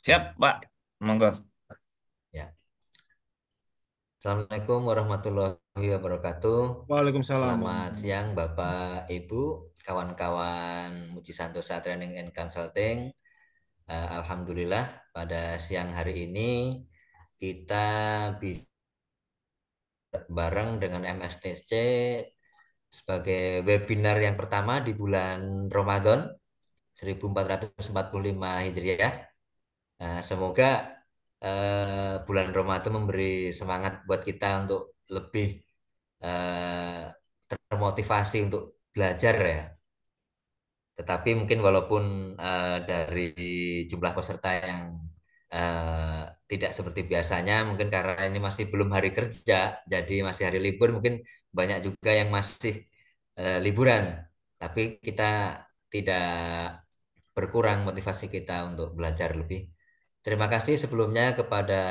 Siap, Pak. Monggo. Ya. Assalamualaikum warahmatullahi wabarakatuh. Waalaikumsalam Selamat warahmatullahi siang wabarakatuh. Bapak Ibu, kawan-kawan Muji Santosa Training and Consulting. Alhamdulillah pada siang hari ini kita bisa bareng dengan MSTC sebagai webinar yang pertama di bulan Ramadan 1445 Hijriah. Semoga bulan Ramadan memberi semangat buat kita untuk lebih termotivasi untuk belajar ya. Tetapi mungkin walaupun dari jumlah peserta yang eh, tidak seperti biasanya, mungkin karena ini masih belum hari kerja, jadi masih hari libur, mungkin banyak juga yang masih liburan. Tapi kita tidak berkurang motivasi kita untuk belajar lebih. Terima kasih sebelumnya kepada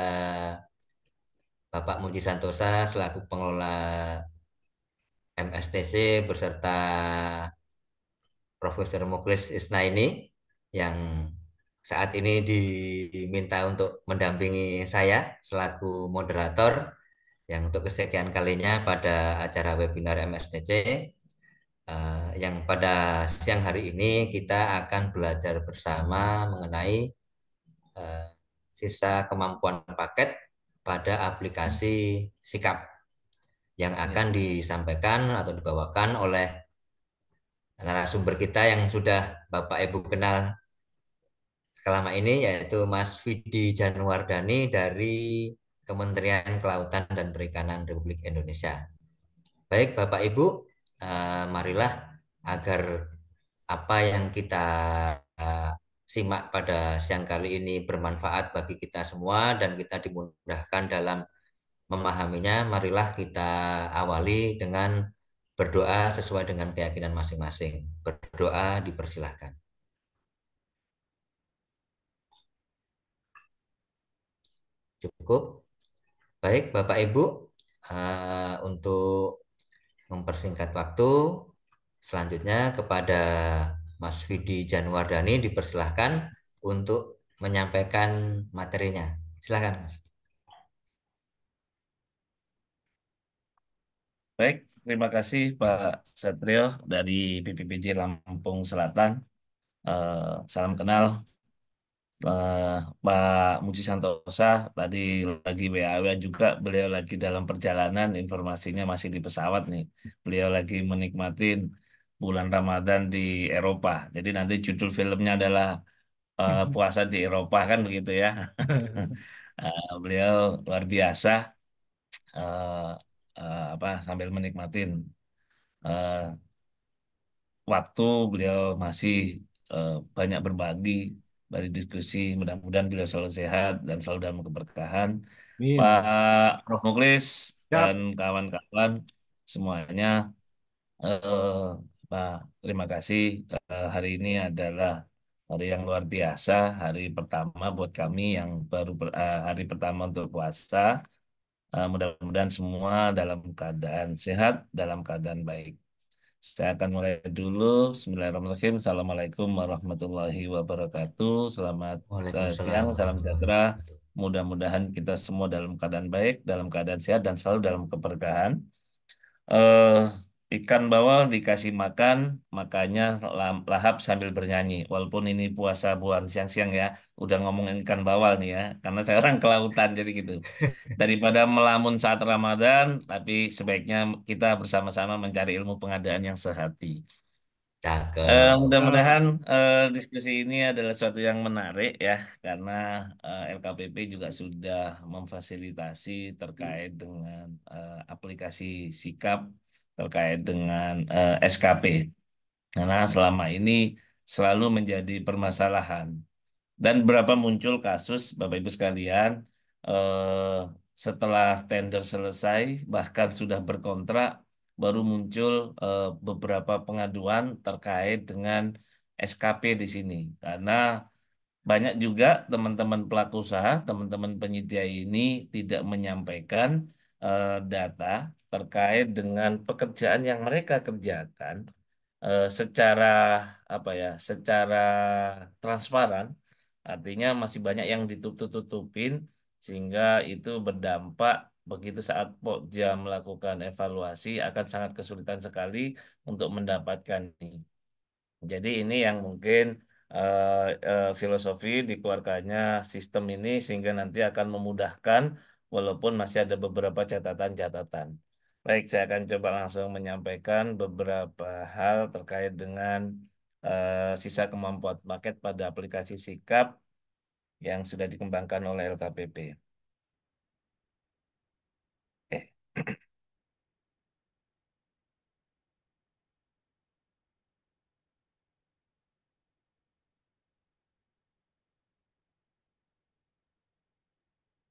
Bapak Muji Santosa selaku pengelola MSTC beserta Profesor Muklis Isnaini yang saat ini diminta untuk mendampingi saya selaku moderator yang untuk kesekian kalinya pada acara webinar MSTC yang pada siang hari ini kita akan belajar bersama mengenai eh, sisa kemampuan paket pada aplikasi Sikap yang Ya. akan disampaikan atau dibawakan oleh narasumber kita yang sudah Bapak Ibu kenal selama ini yaitu Mas Vidi Januardani dari Kementerian Kelautan dan Perikanan Republik Indonesia. Baik Bapak Ibu, marilah agar apa yang kita eh, simak pada siang kali ini bermanfaat bagi kita semua dan kita dimudahkan dalam memahaminya. Marilah kita awali dengan berdoa sesuai dengan keyakinan masing-masing. Berdoa dipersilahkan. Cukup. Baik, Bapak Ibu, untuk mempersingkat waktu, selanjutnya kepada Mas Vidi Januardani dipersilahkan untuk menyampaikan materinya. Silakan, Mas. Baik, terima kasih Pak Satrio dari BPPJ Lampung Selatan. Eh, Salam kenal eh, Pak Muji Santosa. Tadi lagi WA juga, beliau lagi dalam perjalanan, informasinya masih di pesawat nih. Beliau lagi menikmatin bulan Ramadan di Eropa. Jadi nanti judul filmnya adalah Puasa di Eropa kan begitu ya. Beliau luar biasa eh, apa sambil menikmatin eh, waktu beliau masih banyak berbagi dari diskusi. Mudah-mudahan beliau selalu sehat dan selalu dalam keberkahan. Pak Amin. Prof. Muklis dan Siap. kawan-kawan semuanya, eh, Pak, terima kasih. Hari ini adalah hari yang luar biasa, hari pertama buat kami yang baru hari pertama untuk puasa. Mudah-mudahan semua dalam keadaan sehat, dalam keadaan baik. Saya akan mulai dulu. Bismillahirrahmanirrahim. Assalamualaikum warahmatullahi wabarakatuh. Selamat Waalaikumsalam siang, salam warahmatullahi sejahtera. wabarakatuh. Mudah-mudahan kita semua dalam keadaan baik, dalam keadaan sehat, dan selalu dalam keberkahan. eh Ikan bawal dikasih makan, makanya lahap sambil bernyanyi. Walaupun ini puasa bulan siang-siang ya, udah ngomongin ikan bawal nih ya, karena saya orang kelautan jadi gitu. Daripada melamun saat Ramadan, tapi sebaiknya kita bersama-sama mencari ilmu pengadaan yang sehati. Cakep. Mudah-mudahan diskusi ini adalah suatu yang menarik ya, karena LKPP juga sudah memfasilitasi terkait dengan aplikasi Sikap, terkait dengan SKP. Karena selama ini selalu menjadi permasalahan. Dan berapa muncul kasus, Bapak Ibu sekalian, eh, setelah tender selesai, bahkan sudah berkontrak, baru muncul beberapa pengaduan terkait dengan SKP di sini. Karena banyak juga teman-teman pelaku usaha, teman-teman penyedia ini tidak menyampaikan data terkait dengan pekerjaan yang mereka kerjakan secara apa ya, secara transparan Artinya masih banyak yang ditutup-tutupin sehingga itu berdampak begitu saat Pokja melakukan evaluasi akan sangat kesulitan sekali untuk mendapatkan ini. Jadi ini yang mungkin filosofi dikeluarkannya sistem ini sehingga nanti akan memudahkan walaupun masih ada beberapa catatan-catatan. Baik, saya akan coba langsung menyampaikan beberapa hal terkait dengan sisa kemampuan paket pada aplikasi Sikap yang sudah dikembangkan oleh LKPP.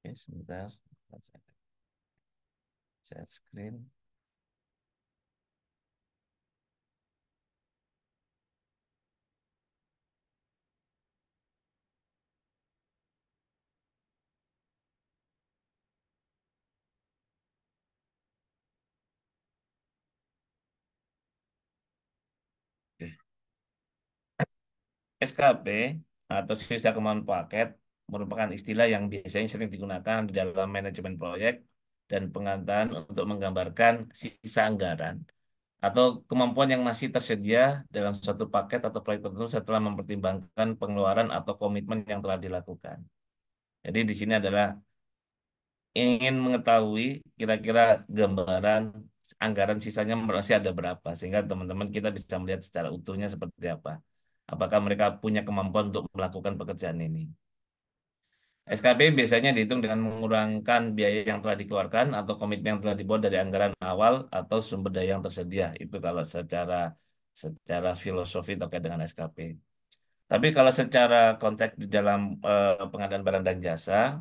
Eh, sebentar, share screen. Oke. SKP atau sisa kemampuan paket merupakan istilah yang biasanya sering digunakan di dalam manajemen proyek dan pengadaan untuk menggambarkan sisa anggaran atau kemampuan yang masih tersedia dalam suatu paket atau proyek tertentu setelah mempertimbangkan pengeluaran atau komitmen yang telah dilakukan. Jadi di sini adalah ingin mengetahui kira-kira gambaran anggaran sisanya masih ada berapa sehingga teman-teman kita bisa melihat secara utuhnya seperti apa. Apakah mereka punya kemampuan untuk melakukan pekerjaan ini? SKP biasanya dihitung dengan mengurangkan biaya yang telah dikeluarkan atau komitmen yang telah dibuat dari anggaran awal atau sumber daya yang tersedia. Itu kalau secara filosofi terkait dengan SKP. Tapi kalau secara konteks di dalam pengadaan barang dan jasa,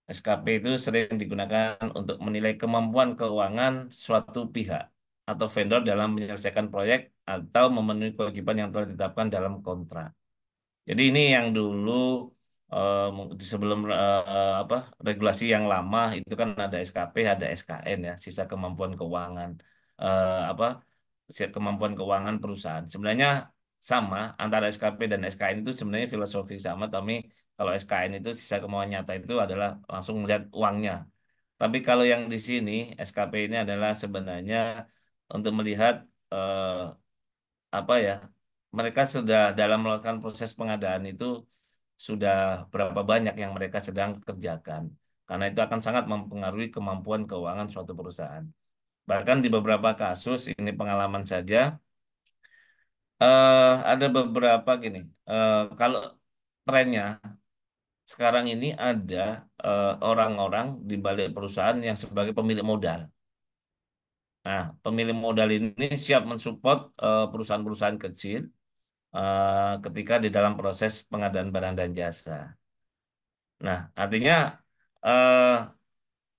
SKP itu sering digunakan untuk menilai kemampuan keuangan suatu pihak atau vendor dalam menyelesaikan proyek atau memenuhi kewajiban yang telah ditetapkan dalam kontrak. Jadi ini yang dulu di sebelum apa regulasi yang lama itu kan ada SKP, ada SKN ya, sisa kemampuan keuangan apa kemampuan keuangan perusahaan. Sebenarnya sama antara SKP dan SKN itu sebenarnya filosofi sama, tapi kalau SKN itu sisa kemampuan nyata itu adalah langsung melihat uangnya. Tapi kalau yang di sini SKP ini adalah sebenarnya untuk melihat apa ya, mereka sudah dalam melakukan proses pengadaan itu sudah berapa banyak yang mereka sedang kerjakan. Karena itu akan sangat mempengaruhi kemampuan keuangan suatu perusahaan. Bahkan di beberapa kasus, ini pengalaman saja, ada beberapa gini, kalau trennya sekarang ini ada orang-orang di balik perusahaan yang sebagai pemilik modal. Nah, pemilik modal ini siap mensupport perusahaan-perusahaan kecil ketika di dalam proses pengadaan barang dan jasa. Nah, artinya eh,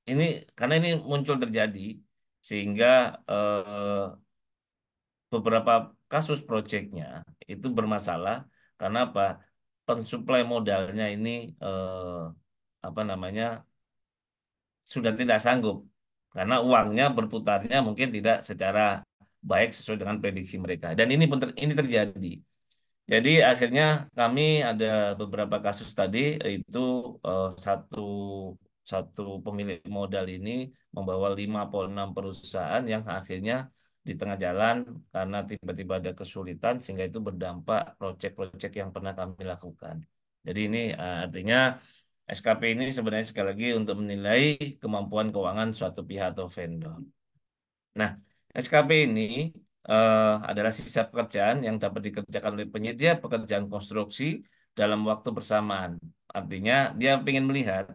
ini karena ini muncul terjadi sehingga beberapa kasus proyeknya itu bermasalah karena apa? Pensuplai modalnya ini eh, apa namanya sudah tidak sanggup karena uangnya berputarnya mungkin tidak secara baik sesuai dengan prediksi mereka. Dan ini pun ini terjadi. Jadi akhirnya kami ada beberapa kasus tadi itu satu satu pemilik modal ini membawa 56 perusahaan yang akhirnya di tengah jalan karena tiba-tiba ada kesulitan sehingga itu berdampak proyek-proyek yang pernah kami lakukan. Jadi ini artinya SKP ini sebenarnya sekali lagi untuk menilai kemampuan keuangan suatu pihak atau vendor. Nah, SKP ini adalah sisa pekerjaan yang dapat dikerjakan oleh penyedia pekerjaan konstruksi dalam waktu bersamaan. Artinya dia ingin melihat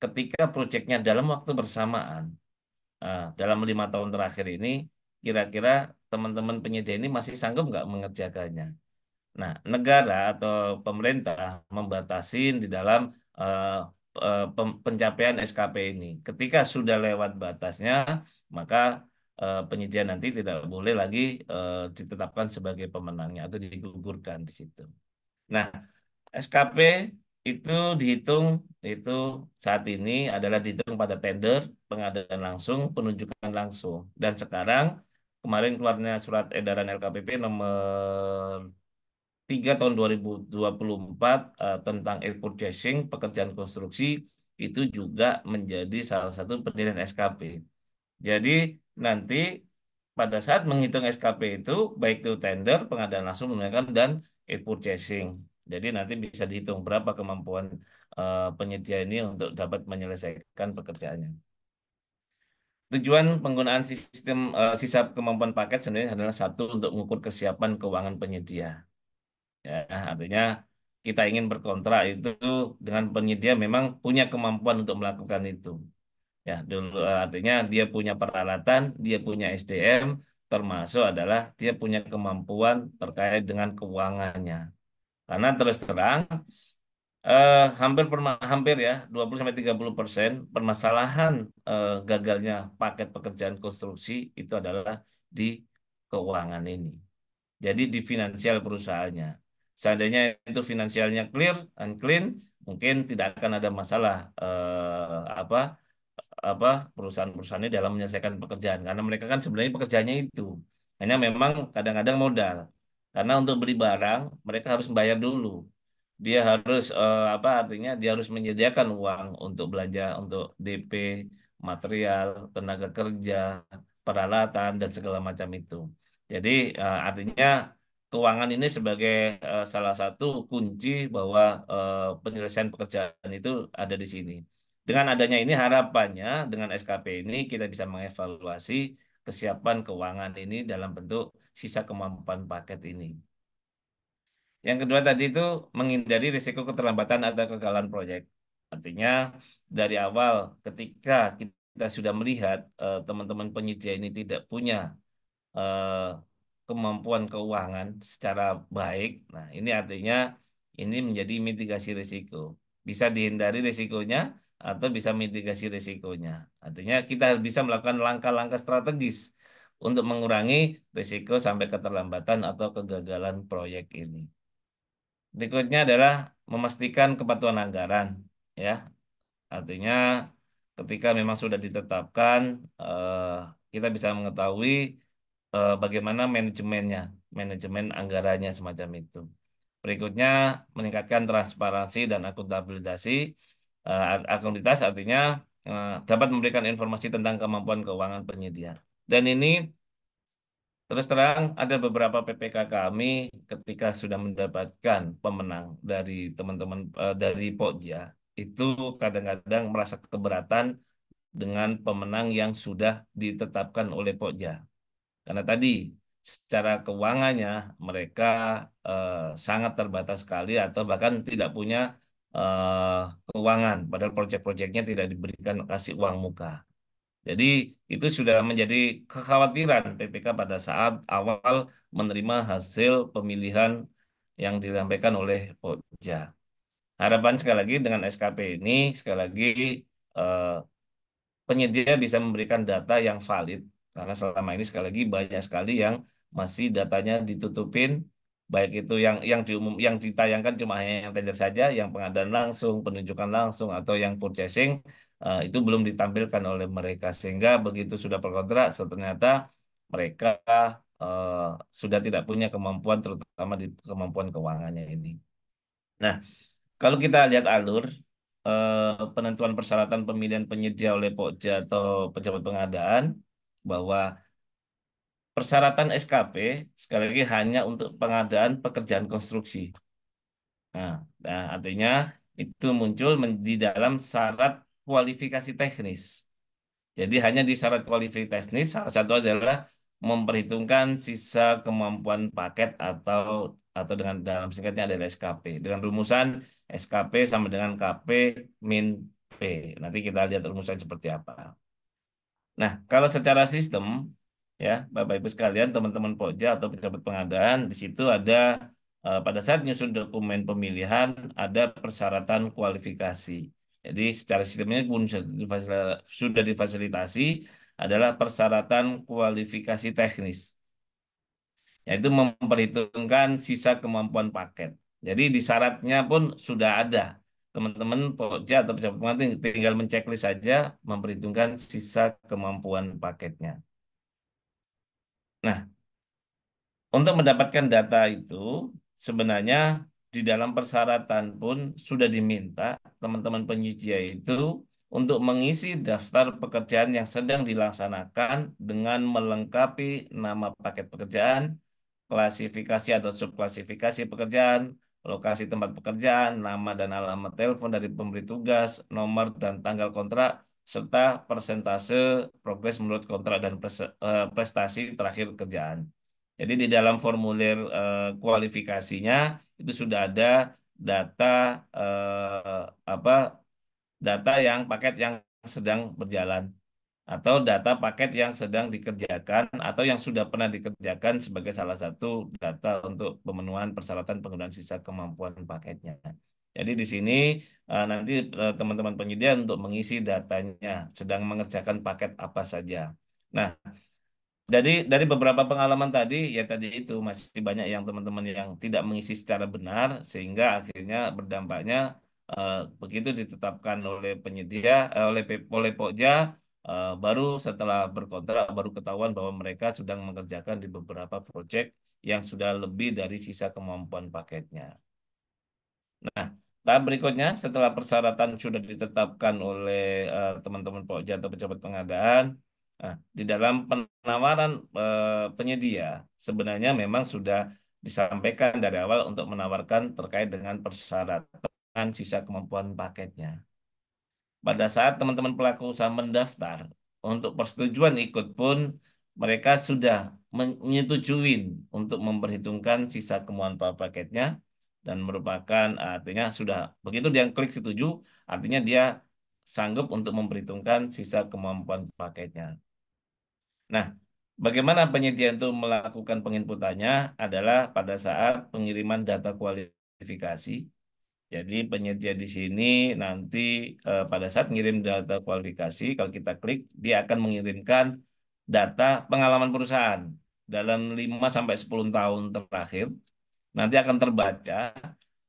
ketika proyeknya dalam waktu bersamaan, dalam 5 tahun terakhir ini, kira-kira teman-teman penyedia ini masih sanggup nggak mengerjakannya. Nah, negara atau pemerintah membatasi di dalam eh, pencapaian SKP ini. Ketika sudah lewat batasnya, maka penyedia nanti tidak boleh lagi ditetapkan sebagai pemenangnya atau digugurkan di situ. Nah, SKP itu dihitung itu saat ini adalah dihitung pada tender, pengadaan langsung, penunjukan langsung. Dan sekarang kemarin keluarnya surat edaran LKPP nomor 3 tahun 2024 tentang e-purchasing pekerjaan konstruksi itu juga menjadi salah satu penilaian SKP. Jadi nanti pada saat menghitung SKP itu baik itu tender, pengadaan langsung menggunakan dan e-purchasing. Jadi nanti bisa dihitung berapa kemampuan penyedia ini untuk dapat menyelesaikan pekerjaannya. Tujuan penggunaan sistem sisa kemampuan paket sebenarnya adalah satu untuk mengukur kesiapan keuangan penyedia. Ya, artinya kita ingin berkontrak itu dengan penyedia memang punya kemampuan untuk melakukan itu. Ya, dulu artinya dia punya peralatan, dia punya SDM, termasuk adalah dia punya kemampuan terkait dengan keuangannya. Karena terus terang hampir ya 20-30% permasalahan gagalnya paket pekerjaan konstruksi itu adalah di keuangan ini. Jadi di finansial perusahaannya. Seandainya itu finansialnya clear and clean, mungkin tidak akan ada masalah apa apa perusahaan-perusahaan ini dalam menyelesaikan pekerjaan karena mereka kan sebenarnya pekerjaannya itu hanya memang kadang-kadang modal karena untuk beli barang mereka harus membayar dulu dia harus apa artinya dia harus menyediakan uang untuk belanja untuk DP material tenaga kerja peralatan dan segala macam itu jadi artinya keuangan ini sebagai salah satu kunci bahwa penyelesaian pekerjaan itu ada di sini. Dengan adanya ini harapannya dengan SKP ini kita bisa mengevaluasi kesiapan keuangan ini dalam bentuk sisa kemampuan paket ini. Yang kedua tadi itu menghindari risiko keterlambatan atau kegagalan proyek. Artinya dari awal ketika kita sudah melihat teman-teman penyedia ini tidak punya eh, kemampuan keuangan secara baik. Nah, ini artinya ini menjadi mitigasi risiko. Bisa dihindari risikonya atau bisa mitigasi risikonya. Artinya kita bisa melakukan langkah-langkah strategis untuk mengurangi risiko sampai keterlambatan atau kegagalan proyek ini. Berikutnya adalah memastikan kepatuhan anggaran, ya. Artinya ketika memang sudah ditetapkan, kita bisa mengetahui bagaimana manajemennya, manajemen anggarannya semacam itu. Berikutnya meningkatkan transparansi dan akuntabilitas. Akuntabilitas artinya dapat memberikan informasi tentang kemampuan keuangan penyedia. Dan ini terus terang ada beberapa PPK kami ketika sudah mendapatkan pemenang dari teman-teman dari Pokja itu kadang-kadang merasa keberatan dengan pemenang yang sudah ditetapkan oleh Pokja. Karena tadi secara keuangannya mereka eh, sangat terbatas sekali atau bahkan tidak punya eh, keuangan, padahal proyek-proyeknya tidak diberikan kasih uang muka. Jadi itu sudah menjadi kekhawatiran PPK pada saat awal menerima hasil pemilihan yang disampaikan oleh Pokja. Harapan sekali lagi dengan SKP ini sekali lagi eh, penyedia bisa memberikan data yang valid karena selama ini sekali lagi banyak sekali yang masih datanya ditutupin baik itu yang diumum yang ditayangkan cuma hanya yang tender saja yang pengadaan langsung penunjukan langsung atau yang purchasing itu belum ditampilkan oleh mereka sehingga begitu sudah berkontrak ternyata mereka eh, sudah tidak punya kemampuan terutama di kemampuan keuangannya ini. Nah, kalau kita lihat alur penentuan persyaratan pemilihan penyedia oleh Pokja atau pejabat pengadaan bahwa persyaratan SKP sekali lagi hanya untuk pengadaan pekerjaan konstruksi. Nah, artinya itu muncul di dalam syarat kualifikasi teknis. Jadi hanya di syarat kualifikasi teknis salah satu adalah memperhitungkan sisa kemampuan paket atau dengan dalam singkatnya adalah SKP. Dengan rumusan SKP sama dengan KP min P. Nanti kita lihat rumusan seperti apa. Nah, kalau secara sistem ya Bapak Ibu sekalian, teman-teman Pokja atau pejabat pengadaan di situ ada pada saat nyusun dokumen pemilihan ada persyaratan kualifikasi. Jadi secara sistemnya pun sudah difasilitasi adalah persyaratan kualifikasi teknis, yaitu memperhitungkan sisa kemampuan paket. Jadi di syaratnya pun sudah ada. Teman-teman Pokja atau pejabat pengadaan tinggal menceklis saja memperhitungkan sisa kemampuan paketnya. Nah, untuk mendapatkan data itu, sebenarnya di dalam persyaratan pun sudah diminta teman-teman penyedia itu untuk mengisi daftar pekerjaan yang sedang dilaksanakan dengan melengkapi nama paket pekerjaan, klasifikasi atau subklasifikasi pekerjaan, lokasi tempat pekerjaan, nama dan alamat telepon dari pemberi tugas, nomor dan tanggal kontrak, serta persentase progres menurut kontrak dan prestasi terakhir kerjaan. Jadi di dalam formulir kualifikasinya itu sudah ada data apa data yang paket yang sedang berjalan atau data paket yang sedang dikerjakan atau yang sudah pernah dikerjakan sebagai salah satu data untuk pemenuhan persyaratan penggunaan sisa kemampuan paketnya. Jadi di sini nanti teman-teman penyedia untuk mengisi datanya sedang mengerjakan paket apa saja. Nah, dari beberapa pengalaman tadi, ya tadi itu masih banyak yang teman-teman yang tidak mengisi secara benar, sehingga akhirnya berdampaknya begitu ditetapkan oleh penyedia, oleh Pokja, baru setelah berkontrak baru ketahuan bahwa mereka sedang mengerjakan di beberapa proyek yang sudah lebih dari sisa kemampuan paketnya. Nah, tahap berikutnya setelah persyaratan sudah ditetapkan oleh teman-teman Pokja atau pejabat pengadaan, di dalam penawaran penyedia sebenarnya memang sudah disampaikan dari awal untuk menawarkan terkait dengan persyaratan sisa kemampuan paketnya. Pada saat teman-teman pelaku usaha mendaftar untuk persetujuan ikut pun mereka sudah menyetujui untuk memperhitungkan sisa kemampuan paketnya dan merupakan artinya sudah begitu dia klik setuju artinya dia sanggup untuk memperhitungkan sisa kemampuan paketnya. Nah, bagaimana penyedia itu melakukan penginputannya adalah pada saat pengiriman data kualifikasi. Jadi penyedia di sini nanti pada saat mengirim data kualifikasi, kalau kita klik, dia akan mengirimkan data pengalaman perusahaan dalam 5 sampai 10 tahun terakhir. Nanti akan terbaca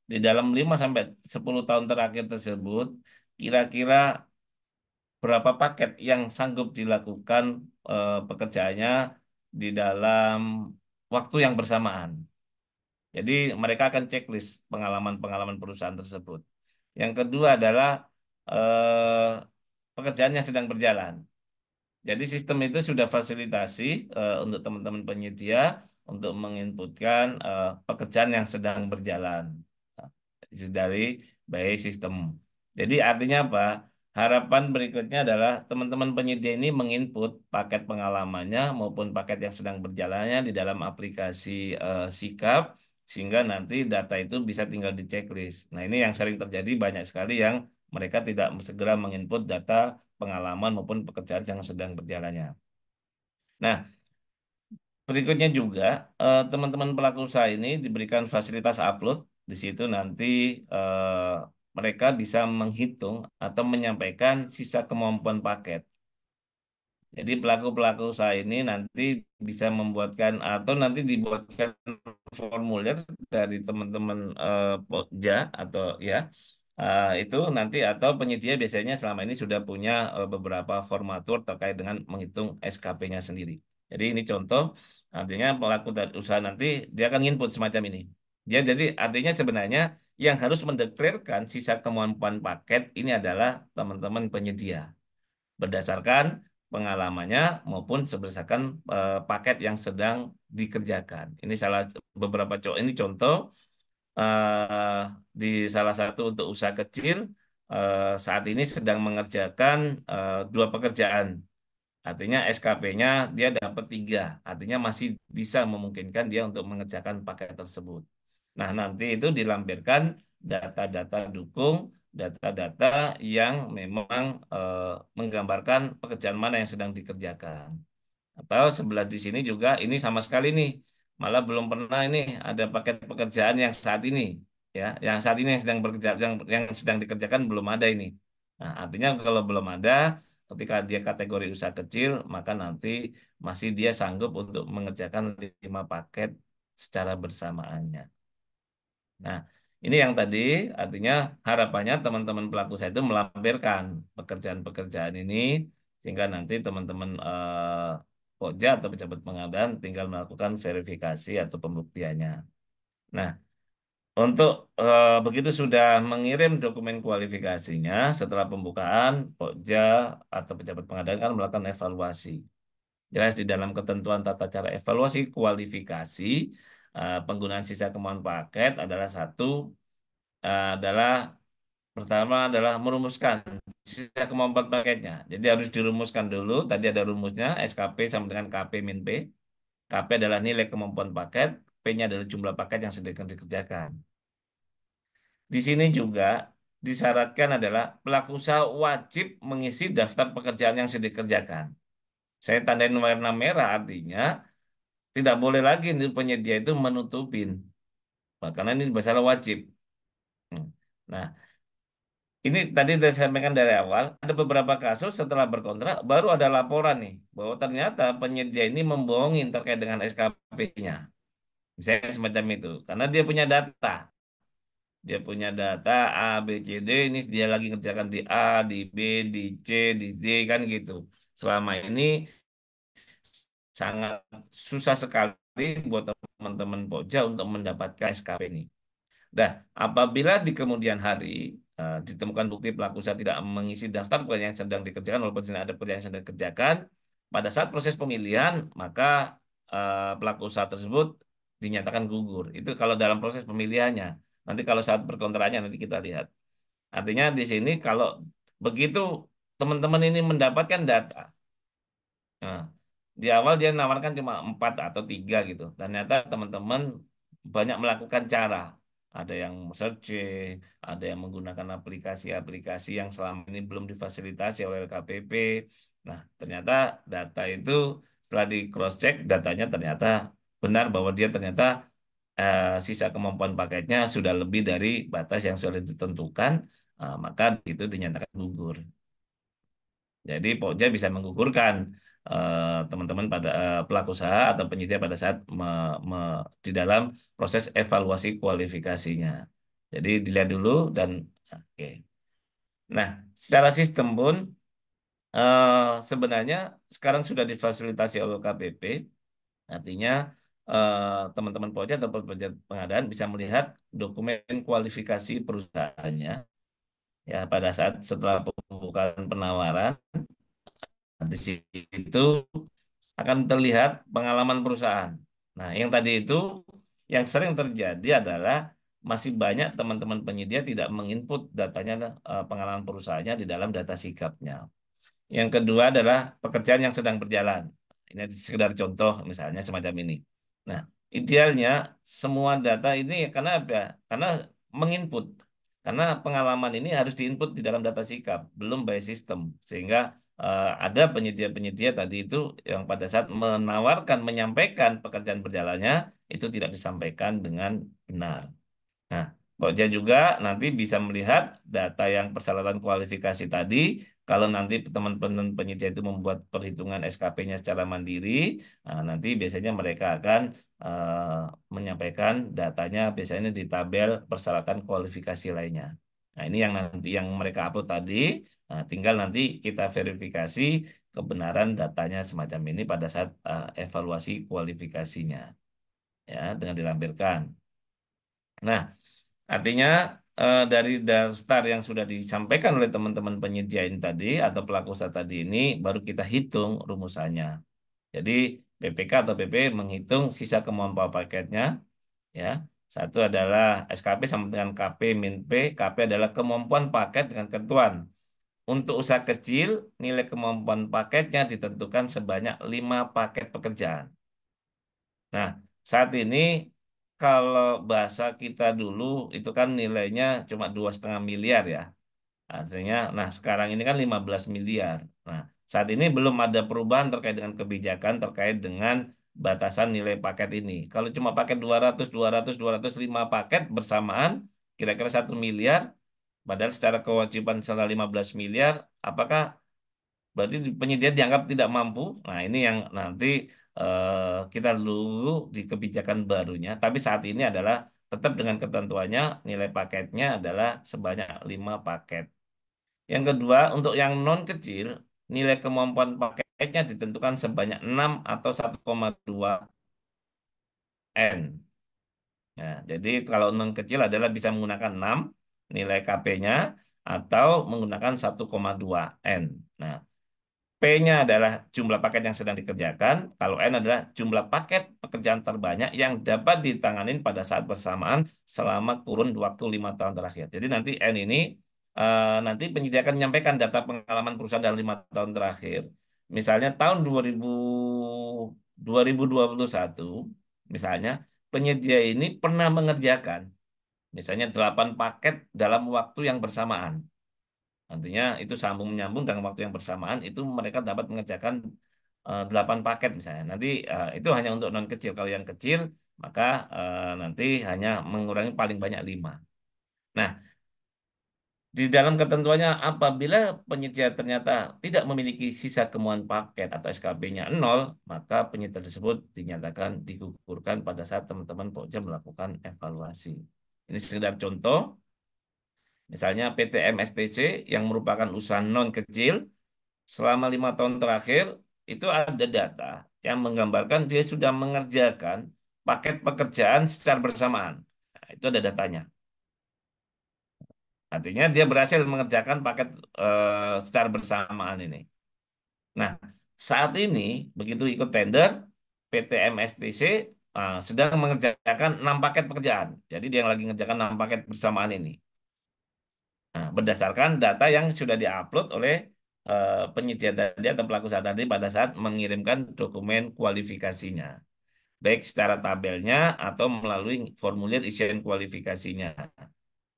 di dalam 5 sampai 10 tahun terakhir tersebut, kira-kira berapa paket yang sanggup dilakukan pekerjaannya di dalam waktu yang bersamaan. Jadi mereka akan checklist pengalaman-pengalaman perusahaan tersebut. Yang kedua adalah eh, pekerjaan yang sedang berjalan. Jadi sistem itu sudah fasilitasi untuk teman-teman penyedia untuk menginputkan pekerjaan yang sedang berjalan dari by sistem. Jadi artinya apa? Harapan berikutnya adalah teman-teman penyedia ini menginput paket pengalamannya maupun paket yang sedang berjalannya di dalam aplikasi Sikap sehingga nanti data itu bisa tinggal di checklist. Nah, ini yang sering terjadi banyak sekali yang mereka tidak segera menginput data pengalaman maupun pekerjaan yang sedang berjalannya. Nah, berikutnya juga teman-teman pelaku usaha ini diberikan fasilitas upload. Di situ nanti mereka bisa menghitung atau menyampaikan sisa kemampuan paket. Jadi pelaku-pelaku usaha ini nanti bisa membuatkan atau nanti dibuatkan formulir dari teman-teman Pokja atau ya itu nanti atau penyedia biasanya selama ini sudah punya beberapa formatur terkait dengan menghitung SKP-nya sendiri. Jadi ini contoh, artinya pelaku usaha nanti dia akan input semacam ini. Jadi artinya sebenarnya yang harus mendeklarasikan sisa kemampuan paket ini adalah teman-teman penyedia berdasarkan pengalamannya maupun berdasarkan paket yang sedang dikerjakan. Ini ini contoh eh, di salah satu untuk usaha kecil saat ini sedang mengerjakan dua pekerjaan. Artinya SKP-nya dia dapat tiga. Artinya masih bisa memungkinkan dia untuk mengerjakan paket tersebut. Nah, nanti itu dilampirkan data-data dukung, data-data yang memang menggambarkan pekerjaan mana yang sedang dikerjakan. Atau sebelah di sini juga ini sama sekali nih, malah belum pernah ini ada paket pekerjaan yang saat ini, ya, yang saat ini yang sedang bekerja, yang sedang dikerjakan belum ada ini. Nah, artinya kalau belum ada, ketika dia kategori usaha kecil, maka nanti masih dia sanggup untuk mengerjakan 5 paket secara bersamaannya. Nah, ini yang tadi artinya harapannya teman-teman pelaku usaha itu melampirkan pekerjaan-pekerjaan ini sehingga nanti teman-teman Pokja atau pejabat pengadaan tinggal melakukan verifikasi atau pembuktiannya. Nah, Untuk begitu sudah mengirim dokumen kualifikasinya, setelah pembukaan, Pokja atau pejabat pengadaan kan melakukan evaluasi. Jelas di dalam ketentuan tata cara evaluasi kualifikasi, penggunaan sisa kemampuan paket adalah satu, adalah pertama adalah merumuskan sisa kemampuan paketnya. Jadi harus dirumuskan dulu, tadi ada rumusnya, SKP sama dengan KP min P. KP adalah nilai kemampuan paket, P-nya adalah jumlah paket yang sedang dikerjakan. Di sini juga disyaratkan adalah pelaku usaha wajib mengisi daftar pekerjaan yang sudah dikerjakan. Saya tandain warna merah artinya tidak boleh lagi nih penyedia itu menutupin. Nah, karena ini masalah wajib. Hmm. Nah, ini tadi sudah saya sampaikan dari awal, ada beberapa kasus setelah berkontrak baru ada laporan nih bahwa ternyata penyedia ini membohongin terkait dengan SKP-nya. Misalnya semacam itu, karena dia punya data. Dia punya data A, B, C, D, ini dia lagi ngerjakan di A, di B, di C, di D, kan gitu. Selama ini sangat susah sekali buat teman-teman Pokja untuk mendapatkan SKP ini. Nah, apabila di kemudian hari ditemukan bukti pelaku usaha tidak mengisi daftar pekerjaan yang sedang dikerjakan walaupun tidak ada pekerjaan yang sedang dikerjakan, pada saat proses pemilihan, maka pelaku usaha tersebut dinyatakan gugur. Itu kalau dalam proses pemilihannya. Nanti kalau saat berkontraknya nanti kita lihat. Artinya di sini kalau begitu teman-teman ini mendapatkan data, nah, di awal dia nawarkan cuma 4 atau 3 gitu. Ternyata teman-teman banyak melakukan cara. Ada yang searching, ada yang menggunakan aplikasi-aplikasi yang selama ini belum difasilitasi oleh LKPP. Nah, ternyata data itu setelah di cross check, datanya ternyata benar bahwa dia ternyata sisa kemampuan paketnya sudah lebih dari batas yang sudah ditentukan, maka itu dinyatakan gugur. Jadi Pokja bisa menggugurkan teman-teman pada pelaku usaha atau penyedia pada saat di dalam proses evaluasi kualifikasinya. Jadi dilihat dulu dan oke. Nah, secara sistem pun sebenarnya sekarang sudah difasilitasi oleh KPP, artinya teman-teman Pokja atau pejabat pengadaan bisa melihat dokumen kualifikasi perusahaannya ya pada saat setelah pembukaan penawaran. Di situ akan terlihat pengalaman perusahaan. Nah, yang tadi itu yang sering terjadi adalah masih banyak teman-teman penyedia tidak menginput datanya pengalaman perusahaannya di dalam data sikapnya. Yang kedua adalah pekerjaan yang sedang berjalan. Ini sekedar contoh misalnya semacam ini. Nah, idealnya semua data ini karena apa? Karena menginput. Karena pengalaman ini harus diinput di dalam data sikap, belum by system. Sehingga ada penyedia-penyedia tadi itu yang pada saat menawarkan, menyampaikan pekerjaan berjalannya, itu tidak disampaikan dengan benar. Nah, Pokja juga nanti bisa melihat data yang persyaratan kualifikasi tadi. Kalau nanti teman-teman penyedia itu membuat perhitungan SKP-nya secara mandiri, nanti biasanya mereka akan menyampaikan datanya biasanya di tabel persyaratan kualifikasi lainnya. Nah, ini yang nanti yang mereka upload tadi, tinggal nanti kita verifikasi kebenaran datanya semacam ini pada saat evaluasi kualifikasinya, ya, dengan dilampirkan. Nah, artinya dari daftar yang sudah disampaikan oleh teman-teman penyedia ini tadi atau pelaku usaha tadi ini baru kita hitung rumusannya. Jadi BPK atau PP menghitung sisa kemampuan paketnya ya. Satu adalah SKP sama dengan KP min P. KP adalah kemampuan paket dengan ketentuan. Untuk usaha kecil, nilai kemampuan paketnya ditentukan sebanyak 5 paket pekerjaan. Nah, saat ini kalau bahasa kita dulu itu kan nilainya cuma 2,5 miliar ya. Artinya, nah sekarang ini kan 15 miliar. Nah, saat ini belum ada perubahan terkait dengan kebijakan terkait dengan batasan nilai paket ini. Kalau cuma paket 200, 200, 205 paket bersamaan, kira-kira 1 miliar, padahal secara kewajiban setelah 15 miliar, apakah berarti penyedia dianggap tidak mampu? Nah, ini yang nanti kita dulu di kebijakan barunya. Tapi saat ini adalah tetap dengan ketentuannya nilai paketnya adalah sebanyak 5 paket. Yang kedua, untuk yang non kecil, nilai kemampuan paketnya ditentukan sebanyak 6 atau 1,2 N. Nah, jadi kalau non kecil adalah bisa menggunakan 6 nilai KP-nya atau menggunakan 1,2 N. Nah, P-nya adalah jumlah paket yang sedang dikerjakan, kalau N adalah jumlah paket pekerjaan terbanyak yang dapat ditanganin pada saat bersamaan selama kurun waktu 5 tahun terakhir. Jadi nanti N ini nanti penyidik akan menyampaikan data pengalaman perusahaan dalam 5 tahun terakhir. Misalnya tahun 2021, misalnya penyedia ini pernah mengerjakan misalnya 8 paket dalam waktu yang bersamaan. Nantinya itu sambung menyambung dengan waktu yang bersamaan itu mereka dapat mengerjakan 8 paket misalnya. Nanti itu hanya untuk non kecil. Kalau yang kecil maka nanti hanya mengurangi paling banyak 5. Nah, di dalam ketentuannya apabila penyedia ternyata tidak memiliki sisa kemauan paket atau SKP-nya 0, maka penyedia tersebut dinyatakan digugurkan pada saat teman-teman Pokja melakukan evaluasi. Ini sekedar contoh. Misalnya PT MSTC yang merupakan usaha non kecil selama 5 tahun terakhir itu ada data yang menggambarkan dia sudah mengerjakan paket pekerjaan secara bersamaan. Nah, itu ada datanya. Artinya dia berhasil mengerjakan paket secara bersamaan ini. Nah, saat ini begitu ikut tender, PT MSTC sedang mengerjakan 6 paket pekerjaan. Jadi dia yang lagi mengerjakan 6 paket bersamaan ini. Nah, berdasarkan data yang sudah diupload oleh penyedia tadi atau pelaku usaha tadi pada saat mengirimkan dokumen kualifikasinya, baik secara tabelnya atau melalui formulir isian kualifikasinya.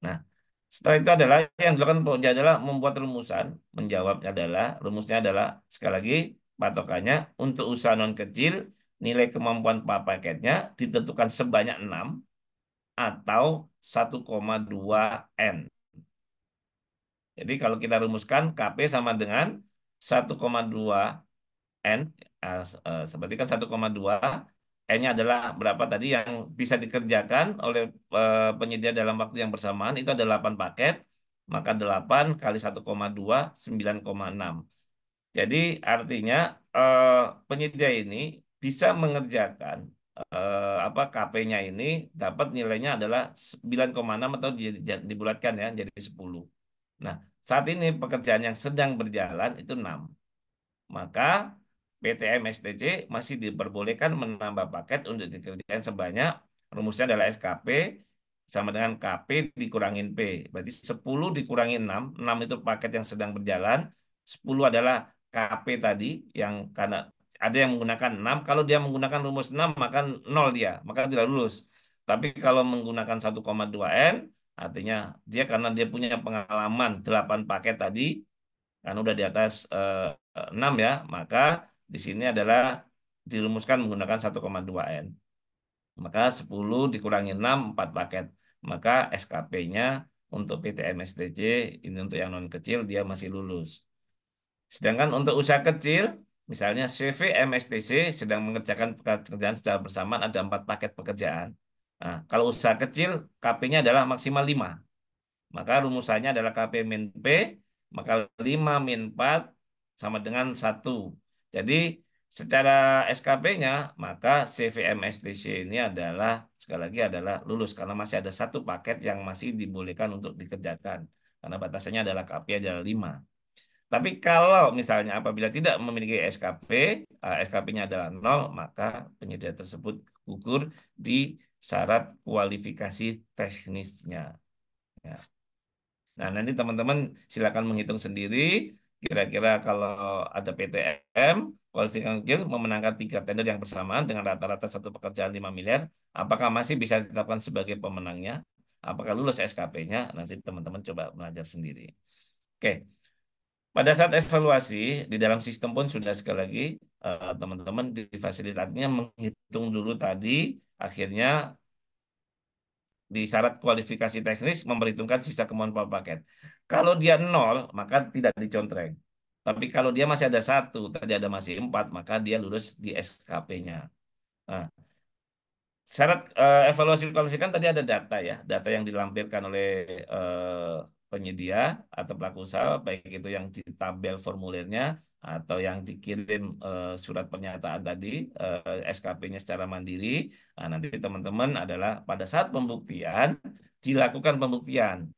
Nah, setelah itu adalah yang dilakukan Pokja adalah membuat rumusan, menjawabnya adalah rumusnya adalah sekali lagi patokannya untuk usaha non kecil nilai kemampuan paketnya ditentukan sebanyak 6 atau 1,2 N. Jadi kalau kita rumuskan KP sama dengan 1,2 N, seperti kan 1,2, N-nya adalah berapa tadi yang bisa dikerjakan oleh penyedia dalam waktu yang bersamaan, itu ada 8 paket, maka 8 kali 1,2, 9,6. Jadi artinya eh, penyedia ini bisa mengerjakan apa KP-nya ini dapat nilainya adalah 9,6 atau dibulatkan ya jadi 10. Nah, saat ini pekerjaan yang sedang berjalan itu 6. Maka PTM STC masih diperbolehkan menambah paket untuk dikerjakan sebanyak rumusnya adalah SKP sama dengan KP dikurangin P. Berarti 10 dikurangi 6. 6 itu paket yang sedang berjalan. 10 adalah KP tadi yang karena ada yang menggunakan 6. Kalau dia menggunakan rumus 6 maka 0 dia, maka tidak lulus. Tapi kalau menggunakan 1,2 N artinya dia karena dia punya pengalaman 8 paket tadi kan udah di atas 6 ya, maka di sini adalah dirumuskan menggunakan 1,2 N. Maka 10 dikurangi 6, 4 paket. Maka SKP-nya untuk PT MSTC, ini untuk yang non kecil, dia masih lulus. Sedangkan untuk usaha kecil, misalnya CV MSTC sedang mengerjakan pekerjaan secara bersamaan, ada 4 paket pekerjaan. Nah, kalau usaha kecil, KP-nya adalah maksimal 5. Maka rumusannya adalah KP min P, maka 5 min 4 sama dengan 1. Jadi secara SKP-nya, maka CVMSTC ini adalah, sekali lagi adalah lulus, karena masih ada 1 paket yang masih dibolehkan untuk dikerjakan. Karena batasannya adalah KP adalah 5. Tapi kalau misalnya apabila tidak memiliki SKP, SKP-nya adalah 0, maka penyedia tersebut gugur di syarat kualifikasi teknisnya. Ya. Nah, nanti teman-teman silakan menghitung sendiri kira-kira kalau ada PTM kualifikasi kecil memenangkan 3 tender yang bersamaan dengan rata-rata satu pekerjaan 5 miliar, apakah masih bisa ditetapkan sebagai pemenangnya? Apakah lulus SKP-nya? Nanti teman-teman coba belajar sendiri. Oke, pada saat evaluasi di dalam sistem pun sudah sekali lagi teman-teman di fasilitasnya menghitung dulu tadi akhirnya di syarat kualifikasi teknis memperhitungkan sisa kemampuan paket. Kalau dia 0, maka tidak dicontreng. Tapi kalau dia masih ada 1, tadi ada masih 4, maka dia lulus di SKP-nya. Nah, syarat evaluasi kualifikasi tadi ada data ya, data yang dilampirkan oleh penyedia atau pelaku usaha, baik itu yang di tabel formulirnya atau yang dikirim surat pernyataan tadi, SKP-nya secara mandiri. Nah, nanti teman-teman adalah pada saat pembuktian dilakukan pembuktian.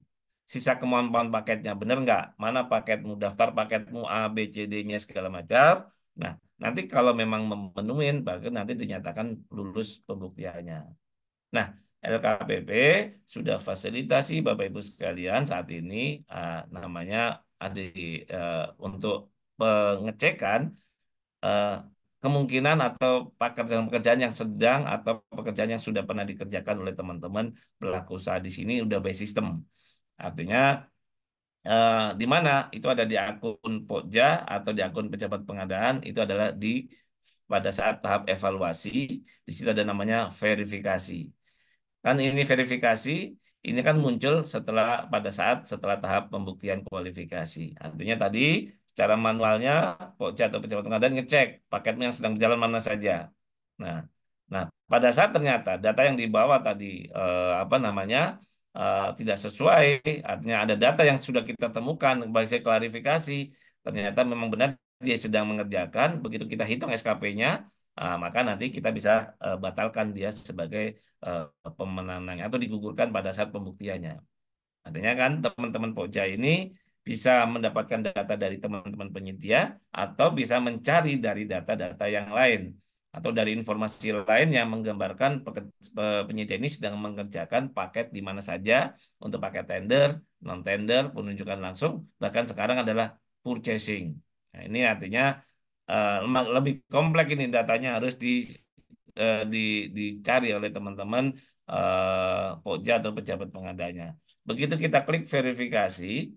Sisa kemampuan paketnya benar nggak? Mana paketmu, daftar paketmu A, B, C, D-nya segala macam. Nah, nanti kalau memang memenuhi, baru nanti dinyatakan lulus pembuktiannya. Nah, LKPP sudah fasilitasi Bapak Ibu sekalian saat ini namanya ada untuk pengecekan eh, kemungkinan atau pekerjaan-pekerjaan yang sedang atau pekerjaan yang sudah pernah dikerjakan oleh teman-teman pelaku usaha di sini udah by system. Artinya di mana itu ada di akun Pokja atau di akun pejabat pengadaan itu adalah di pada saat tahap evaluasi di situ ada namanya verifikasi. Kan ini verifikasi, ini kan muncul pada saat setelah tahap pembuktian kualifikasi. Artinya tadi secara manualnya Pokja atau pejabat pengadaan ngecek paketnya yang sedang berjalan mana saja. Nah, nah pada saat ternyata data yang dibawa tadi apa namanya tidak sesuai, artinya ada data yang sudah kita temukan, sebagai klarifikasi, ternyata memang benar dia sedang mengerjakan, begitu kita hitung SKP-nya, maka nanti kita bisa batalkan dia sebagai eh, pemenangnya atau digugurkan pada saat pembuktiannya. Artinya kan teman-teman Pokja ini bisa mendapatkan data dari teman-teman penyedia atau bisa mencari dari data-data yang lain atau dari informasi lain yang menggambarkan penyedia ini sedang mengerjakan paket di mana saja untuk paket tender, non-tender, penunjukan langsung, bahkan sekarang adalah purchasing. Nah, ini artinya lebih kompleks ini datanya harus dicari oleh teman-teman Pokja atau pejabat pengadanya. Begitu kita klik verifikasi,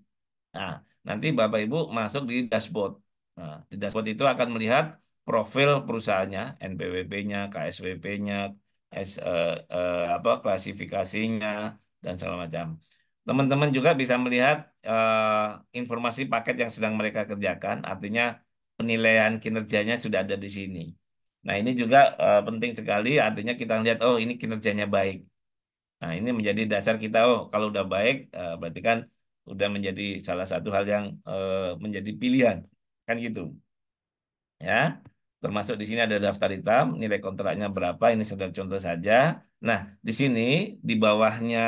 nah, nanti Bapak Ibu masuk di dashboard. Nah, di dashboard itu akan melihat profil perusahaannya, NPWP-nya, KSWP-nya, apa klasifikasinya dan segala macam. Teman-teman juga bisa melihat informasi paket yang sedang mereka kerjakan, artinya penilaian kinerjanya sudah ada di sini. Nah, ini juga penting sekali, artinya kita lihat, oh ini kinerjanya baik. Nah, ini menjadi dasar kita, oh kalau udah baik, berarti kan udah menjadi salah satu hal yang menjadi pilihan. Kan gitu. Ya, termasuk di sini ada daftar hitam, nilai kontraknya berapa, ini sedang contoh saja. Nah, di sini, di bawahnya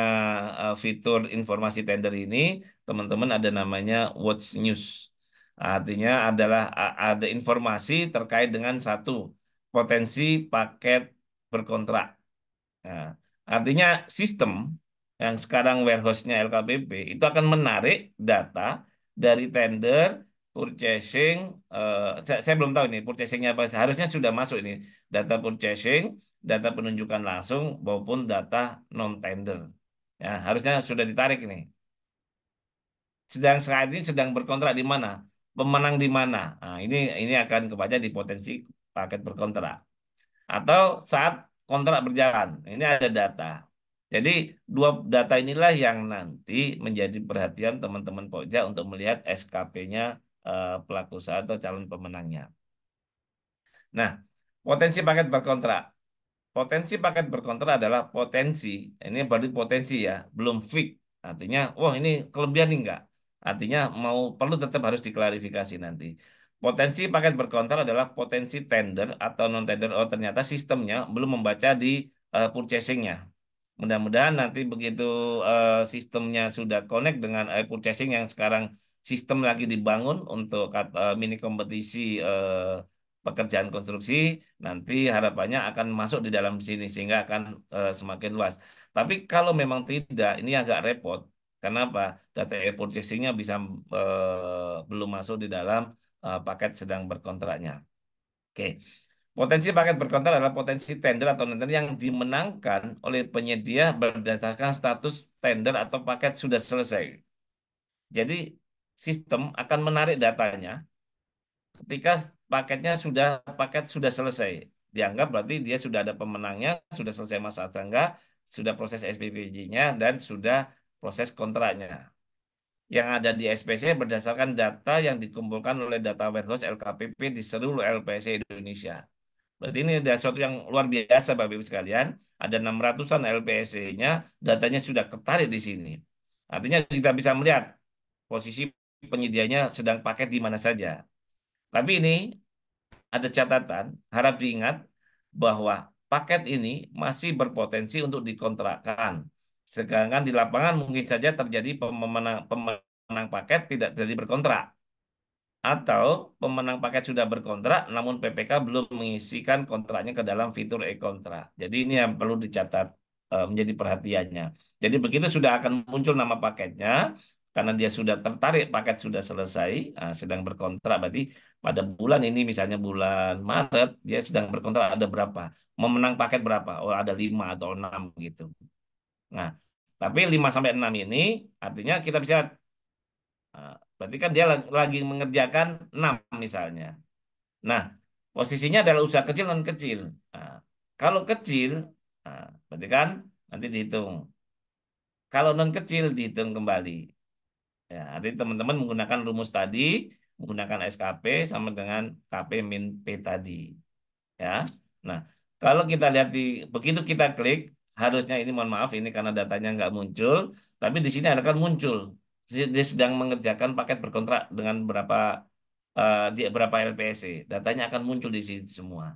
fitur informasi tender ini, teman-teman ada namanya Watch News. Artinya adalah ada informasi terkait dengan satu, potensi paket berkontrak. Nah, artinya sistem yang sekarang warehouse-nya LKPP itu akan menarik data dari tender, purchasing, saya belum tahu ini purchasingnya apa, harusnya sudah masuk ini, data purchasing, data penunjukan langsung, maupun data non-tender. Ya, harusnya sudah ditarik ini. Sedang saat ini sedang berkontrak di mana? Pemenang di mana? Nah, ini akan kebaca di potensi paket berkontrak atau saat kontrak berjalan. Ini ada data. Jadi dua data inilah yang nanti menjadi perhatian teman-teman Pokja untuk melihat SKP-nya pelaku usaha atau calon pemenangnya. Nah, potensi paket berkontrak. Potensi paket berkontrak adalah potensi. Ini berarti potensi ya, belum fix. Artinya, wah ini kelebihan nih enggak. Artinya perlu tetap harus diklarifikasi nanti. Potensi paket berkontrak adalah potensi tender atau non tender. Oh ternyata sistemnya belum membaca di purchasingnya. Mudah-mudahan nanti begitu sistemnya sudah connect dengan purchasing yang sekarang sistem lagi dibangun untuk mini kompetisi pekerjaan konstruksi, nanti harapannya akan masuk di dalam sini sehingga akan semakin luas. Tapi kalau memang tidak, ini agak repot. Kenapa? Data purchasing-nya bisa belum masuk di dalam paket sedang berkontraknya. Oke. Potensi paket berkontrak adalah potensi tender atau tender yang dimenangkan oleh penyedia berdasarkan status tender atau paket sudah selesai. Jadi sistem akan menarik datanya ketika paket sudah selesai. Dianggap berarti dia sudah ada pemenangnya, sudah selesai masa tangga, sudah proses SPPJ-nya dan sudah proses kontraknya. Yang ada di SPC berdasarkan data yang dikumpulkan oleh data warehouse LKPP di seluruh LPC Indonesia. Berarti ini ada sesuatu yang luar biasa Bapak Ibu sekalian. Ada 600-an LPSC-nya, datanya sudah ketarik di sini. Artinya kita bisa melihat posisi penyedianya sedang paket di mana saja. Tapi ini ada catatan, harap diingat bahwa paket ini masih berpotensi untuk dikontrakkan. Sedangkan di lapangan mungkin saja terjadi pemenang paket tidak jadi berkontrak. Atau pemenang paket sudah berkontrak, namun PPK belum mengisikan kontraknya ke dalam fitur e-kontrak. Jadi ini yang perlu dicatat menjadi perhatiannya. Jadi begitu sudah akan muncul nama paketnya, karena dia sudah tertarik, paket sudah selesai, sedang berkontrak, berarti pada bulan ini misalnya bulan Maret, dia sedang berkontrak ada berapa, memenang paket berapa, oh ada 5 atau 6 gitu. Nah, tapi 5 sampai 6 ini artinya kita bisa berarti kan dia lagi mengerjakan 6 misalnya. Nah, posisinya adalah usaha kecil non kecil. Nah, kalau kecil, berarti kan nanti dihitung. Kalau non kecil dihitung kembali. Ya, artinya teman-teman menggunakan rumus tadi, menggunakan SKP sama dengan KP min P tadi. Ya. Nah, kalau kita lihat begitu kita klik, harusnya ini mohon maaf ini karena datanya nggak muncul, tapi di sini akan muncul. Dia sedang mengerjakan paket berkontrak dengan di berapa LPSC. Datanya akan muncul di sini semua.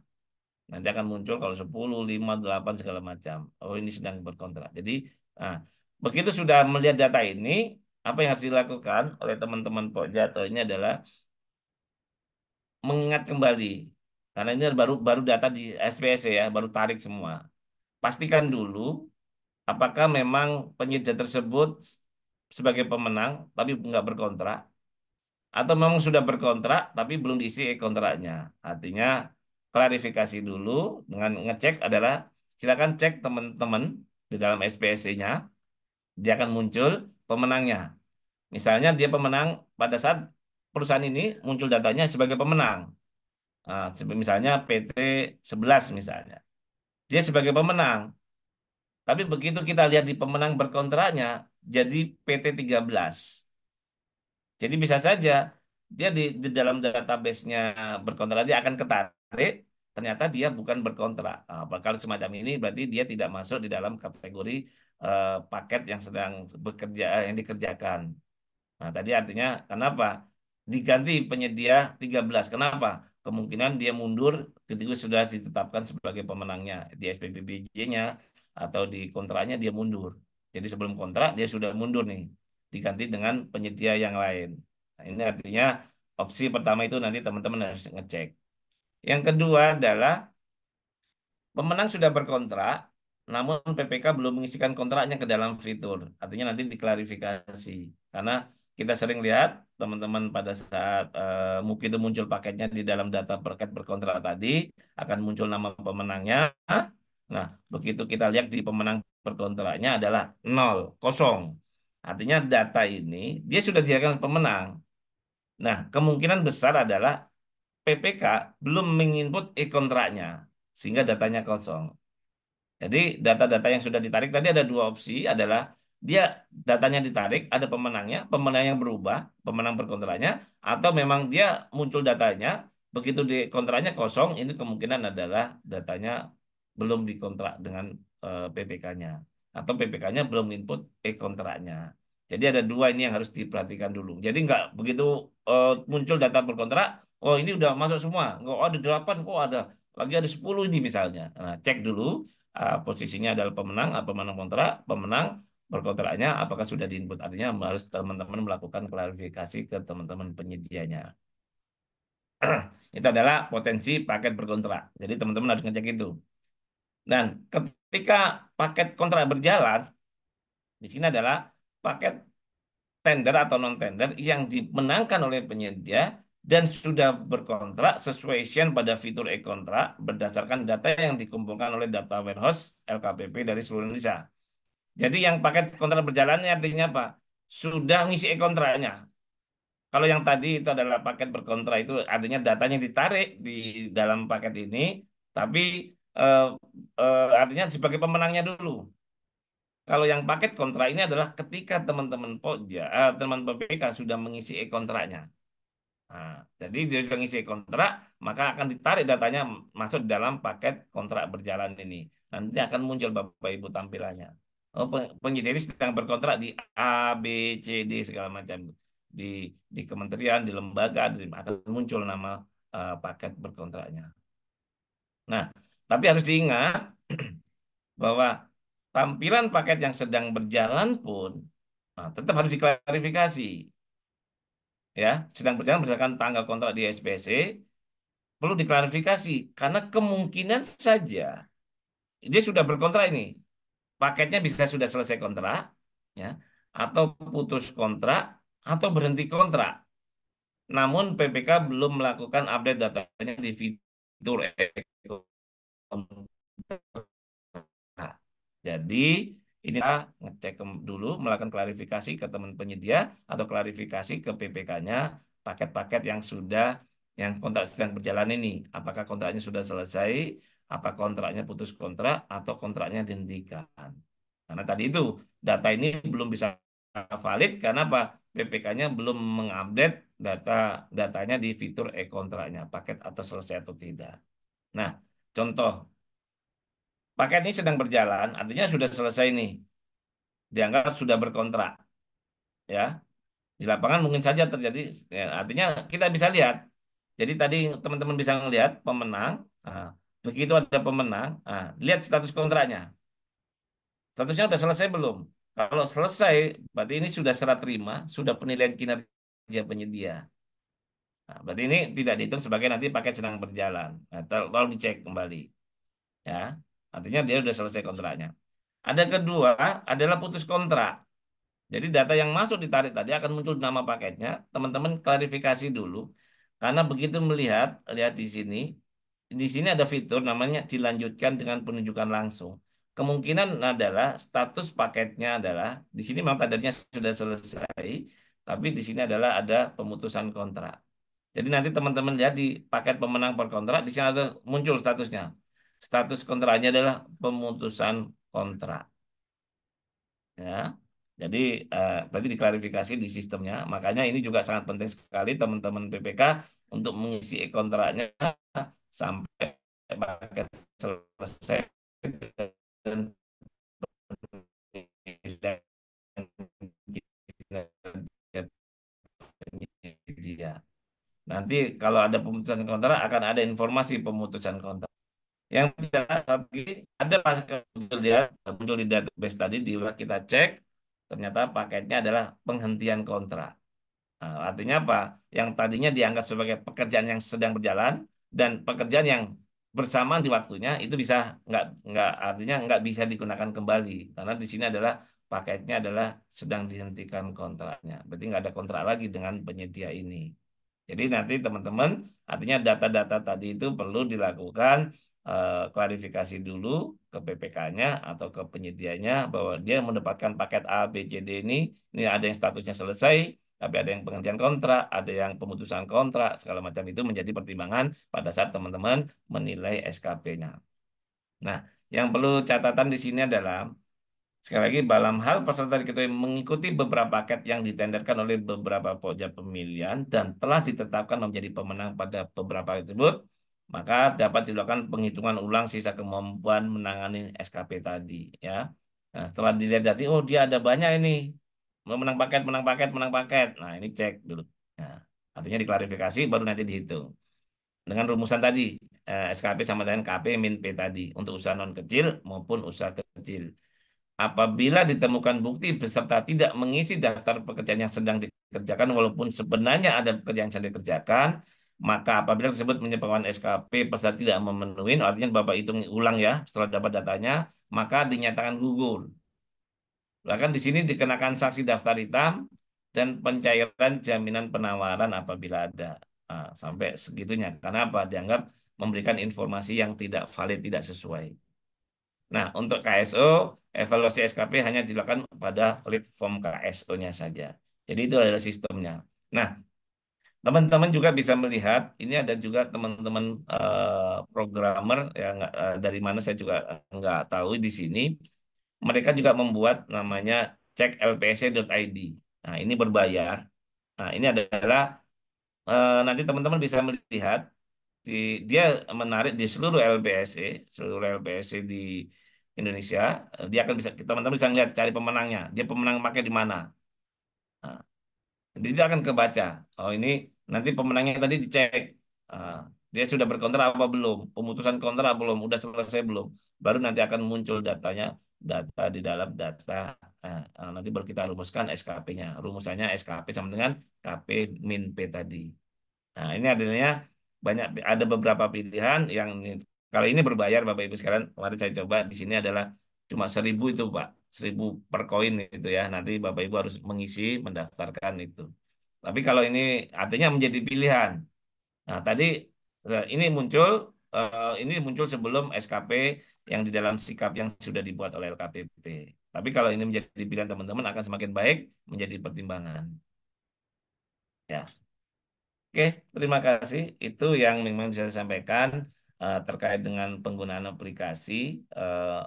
Nanti akan muncul kalau 10, 5, 8 segala macam. Oh, ini sedang berkontrak. Jadi, nah, begitu sudah melihat data ini, apa yang harus dilakukan oleh teman-teman Pokja ini adalah mengingat kembali. Karena ini baru baru data di SPSC ya, baru tarik semua. Pastikan dulu apakah memang penyedia tersebut sebagai pemenang tapi nggak berkontrak, atau memang sudah berkontrak tapi belum diisi kontraknya. Artinya klarifikasi dulu dengan ngecek adalah silakan cek teman-teman di dalam SPSC-nya, dia akan muncul pemenangnya. Misalnya dia pemenang pada saat perusahaan ini muncul datanya sebagai pemenang. Misalnya PT 11 misalnya. Dia sebagai pemenang. Tapi begitu kita lihat di pemenang berkontraknya jadi PT 13. Jadi bisa saja dia di dalam database-nya berkontrak dia akan ketarik, ternyata dia bukan berkontrak. Kalau semacam ini berarti dia tidak masuk di dalam kategori paket yang sedang bekerja yang dikerjakan. Nah, tadi artinya kenapa diganti penyedia 13? Kenapa? Kemungkinan dia mundur ketika sudah ditetapkan sebagai pemenangnya di SPPBJ-nya atau di kontraknya dia mundur. Jadi sebelum kontrak dia sudah mundur nih, diganti dengan penyedia yang lain. Nah, ini artinya opsi pertama itu nanti teman-teman harus ngecek. Yang kedua adalah pemenang sudah berkontrak, namun PPK belum mengisikan kontraknya ke dalam fitur. Artinya nanti diklarifikasi. Karena kita sering lihat teman-teman pada saat mungkin itu muncul paketnya di dalam data paket berkontrak tadi, akan muncul nama pemenangnya. Nah, begitu kita lihat di pemenang berkontraknya adalah 0, kosong. Artinya data ini dia sudah dijadikan pemenang. Nah, kemungkinan besar adalah PPK belum menginput e-kontraknya, sehingga datanya kosong. Jadi data-data yang sudah ditarik tadi ada dua opsi adalah dia datanya ditarik, ada pemenangnya, pemenang yang berubah, pemenang berkontraknya, atau memang dia muncul datanya, begitu di kontraknya kosong, ini kemungkinan adalah datanya belum dikontrak dengan PPK-nya. Atau PPK-nya belum input e-kontraknya. Jadi ada dua ini yang harus diperhatikan dulu. Jadi nggak begitu muncul data berkontrak, oh ini udah masuk semua, nggak ada 8, kok ada lagi ada 10 ini misalnya. Nah, cek dulu posisinya adalah pemenang, pemenang kontrak, pemenang berkontraknya apakah sudah diinput. Artinya harus teman-teman melakukan klarifikasi ke teman-teman penyedianya. Itu adalah potensi paket berkontrak. Jadi teman-teman harus ngecek itu. Dan ketika paket kontrak berjalan, di sini adalah paket tender atau non-tender yang dimenangkan oleh penyedia dan sudah berkontrak sesuai SIAN pada fitur e-kontrak berdasarkan data yang dikumpulkan oleh data warehouse LKPP dari seluruh Indonesia. Jadi yang paket kontrak berjalan ini artinya apa? Sudah ngisi e-kontraknya. Kalau yang tadi itu adalah paket berkontrak itu artinya datanya ditarik di dalam paket ini, tapi eh, artinya sebagai pemenangnya dulu. Kalau yang paket kontrak ini adalah ketika teman-teman teman PPK sudah mengisi e-kontraknya. Nah, jadi dia sudah ngisi kontrak, maka akan ditarik datanya masuk dalam paket kontrak berjalan ini. Nanti akan muncul Bapak Ibu tampilannya. Oh, penyedia ini sedang berkontrak di A, B, C, D segala macam. di kementerian, di lembaga, akan muncul nama paket berkontraknya. Nah, tapi harus diingat bahwa tampilan paket yang sedang berjalan pun tetap harus diklarifikasi, ya. Sedang berjalan berdasarkan tanggal kontrak di SPC perlu diklarifikasi karena kemungkinan saja dia sudah berkontrak ini, paketnya bisa sudah selesai kontrak, ya, atau putus kontrak atau berhenti kontrak. Namun PPK belum melakukan update datanya di fitur Nah, jadi ini kita ngecek dulu, melakukan klarifikasi ke teman penyedia atau klarifikasi ke PPK-nya paket-paket yang kontrak sedang berjalan ini. Apakah kontraknya sudah selesai, apa kontraknya putus kontrak, atau kontraknya dihentikan. Karena tadi itu data ini belum bisa valid karena apa? PPK-nya belum mengupdate datanya di fitur e-kontraknya, paket atau selesai atau tidak. Nah, contoh paket ini sedang berjalan, artinya sudah selesai nih, dianggap sudah berkontrak, ya. Di lapangan mungkin saja terjadi, ya, artinya kita bisa lihat. Jadi tadi teman-teman bisa melihat pemenang, nah, begitu ada pemenang, lihat status kontraknya. Statusnya sudah selesai belum? Kalau selesai, berarti ini sudah serah terima, sudah penilaian kinerja penyedia. Nah, berarti ini tidak dihitung sebagai nanti paket sedang berjalan. Nah, tolong dicek kembali, ya. Artinya dia sudah selesai kontraknya. Ada kedua adalah putus kontrak. Jadi data yang masuk ditarik tadi akan muncul nama paketnya. Teman-teman klarifikasi dulu. Karena begitu lihat di sini ada fitur namanya dilanjutkan dengan penunjukan langsung. Kemungkinan adalah status paketnya adalah di sini memang tadinya sudah selesai, tapi di sini adalah ada pemutusan kontrak. Jadi nanti teman-teman lihat di paket pemenang per kontrak, di sini ada muncul statusnya. Status kontraknya adalah pemutusan kontrak. Ya. Jadi berarti diklarifikasi di sistemnya. Makanya ini juga sangat penting sekali teman-teman PPK untuk mengisi kontraknya sampai paket selesai dan penilaian kinerja penyedia. Nanti kalau ada pemutusan kontrak akan ada informasi pemutusan kontrak. Yang tidak tapi ada pas dia muncul di database tadi di kita cek ternyata paketnya adalah penghentian kontrak. Nah, artinya apa? Yang tadinya dianggap sebagai pekerjaan yang sedang berjalan dan pekerjaan yang bersamaan di waktunya itu bisa nggak artinya nggak bisa digunakan kembali karena di sini adalah paketnya adalah sedang dihentikan kontraknya. Berarti nggak ada kontrak lagi dengan penyedia ini. Jadi nanti teman-teman artinya data-data tadi itu perlu dilakukan klarifikasi dulu ke PPK-nya atau ke penyedianya bahwa dia mendapatkan paket A, B, C, D ini ada yang statusnya selesai, tapi ada yang penghentian kontrak, ada yang pemutusan kontrak, segala macam itu menjadi pertimbangan pada saat teman-teman menilai SKP-nya. Nah, yang perlu catatan di sini adalah sekali lagi, dalam hal peserta diketahui mengikuti beberapa paket yang ditenderkan oleh beberapa pojak pemilihan dan telah ditetapkan menjadi pemenang pada beberapa tersebut, maka dapat dilakukan penghitungan ulang sisa kemampuan menangani SKP tadi, ya. Nah, setelah dilihat tadi, oh dia ada banyak ini, menang paket, menang paket, menang paket. Nah, ini cek dulu. Nah, artinya diklarifikasi, baru nanti dihitung. Dengan rumusan tadi, SKP sama dengan KP min P tadi, untuk usaha non kecil maupun usaha kecil. Apabila ditemukan bukti peserta tidak mengisi daftar pekerjaan yang sedang dikerjakan walaupun sebenarnya ada pekerjaan yang sedang dikerjakan, maka apabila tersebut menyebabkan SKP peserta tidak memenuhi, artinya Bapak hitung ulang ya setelah dapat datanya, maka dinyatakan gugur. Bahkan di sini dikenakan sanksi daftar hitam dan pencairan jaminan penawaran apabila ada. Nah, sampai segitunya. Karena apa? Dianggap memberikan informasi yang tidak valid, tidak sesuai. Nah, untuk KSO, evaluasi SKP hanya dilakukan pada lead form KSO-nya saja. Jadi itu adalah sistemnya. Nah, teman-teman juga bisa melihat, ini ada juga teman-teman programmer, ya dari mana saya juga nggak tahu di sini. Mereka juga membuat namanya ceklpsc.id. Nah, ini berbayar. Nah, ini adalah nanti teman-teman bisa melihat di, dia menarik di seluruh LPSC di Indonesia, dia akan bisa teman-teman bisa lihat cari pemenangnya. Dia pemenang pakai di mana. Nah, Jadi dia akan kebaca. Oh ini nanti pemenangnya tadi dicek. Ah, dia sudah berkontrak apa belum? Pemutusan kontrak belum? Udah selesai belum? Baru nanti akan muncul datanya, data di dalam data. Nanti baru kita rumuskan SKP-nya. Rumusannya SKP sama dengan KP min P tadi. Nah, ini adanya banyak, ada beberapa pilihan yang kalau ini berbayar Bapak Ibu sekalian. Kemarin saya coba di sini adalah cuma 1.000 itu Pak, 1.000 per koin itu ya. Nanti Bapak Ibu harus mengisi, mendaftarkan itu. Tapi kalau ini artinya menjadi pilihan. Nah, tadi ini muncul sebelum SKP yang di dalam sikap yang sudah dibuat oleh LKPP. Tapi kalau ini menjadi pilihan teman-teman akan semakin baik menjadi pertimbangan. Ya. Oke, terima kasih. Itu yang memang bisa saya sampaikan terkait dengan penggunaan aplikasi, eh,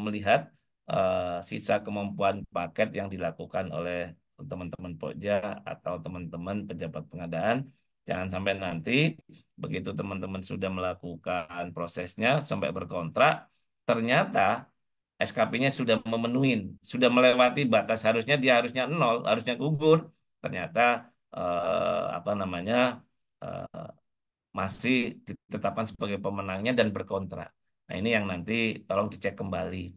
melihat sisa kemampuan paket yang dilakukan oleh teman-teman Pokja atau teman-teman pejabat pengadaan. Jangan sampai nanti begitu teman-teman sudah melakukan prosesnya sampai berkontrak, ternyata SKP-nya sudah memenuhi, sudah melewati batas, harusnya dia harusnya nol, harusnya gugur. Ternyata apa namanya eh, masih ditetapkan sebagai pemenangnya dan berkontrak. Nah, ini yang nanti tolong dicek kembali.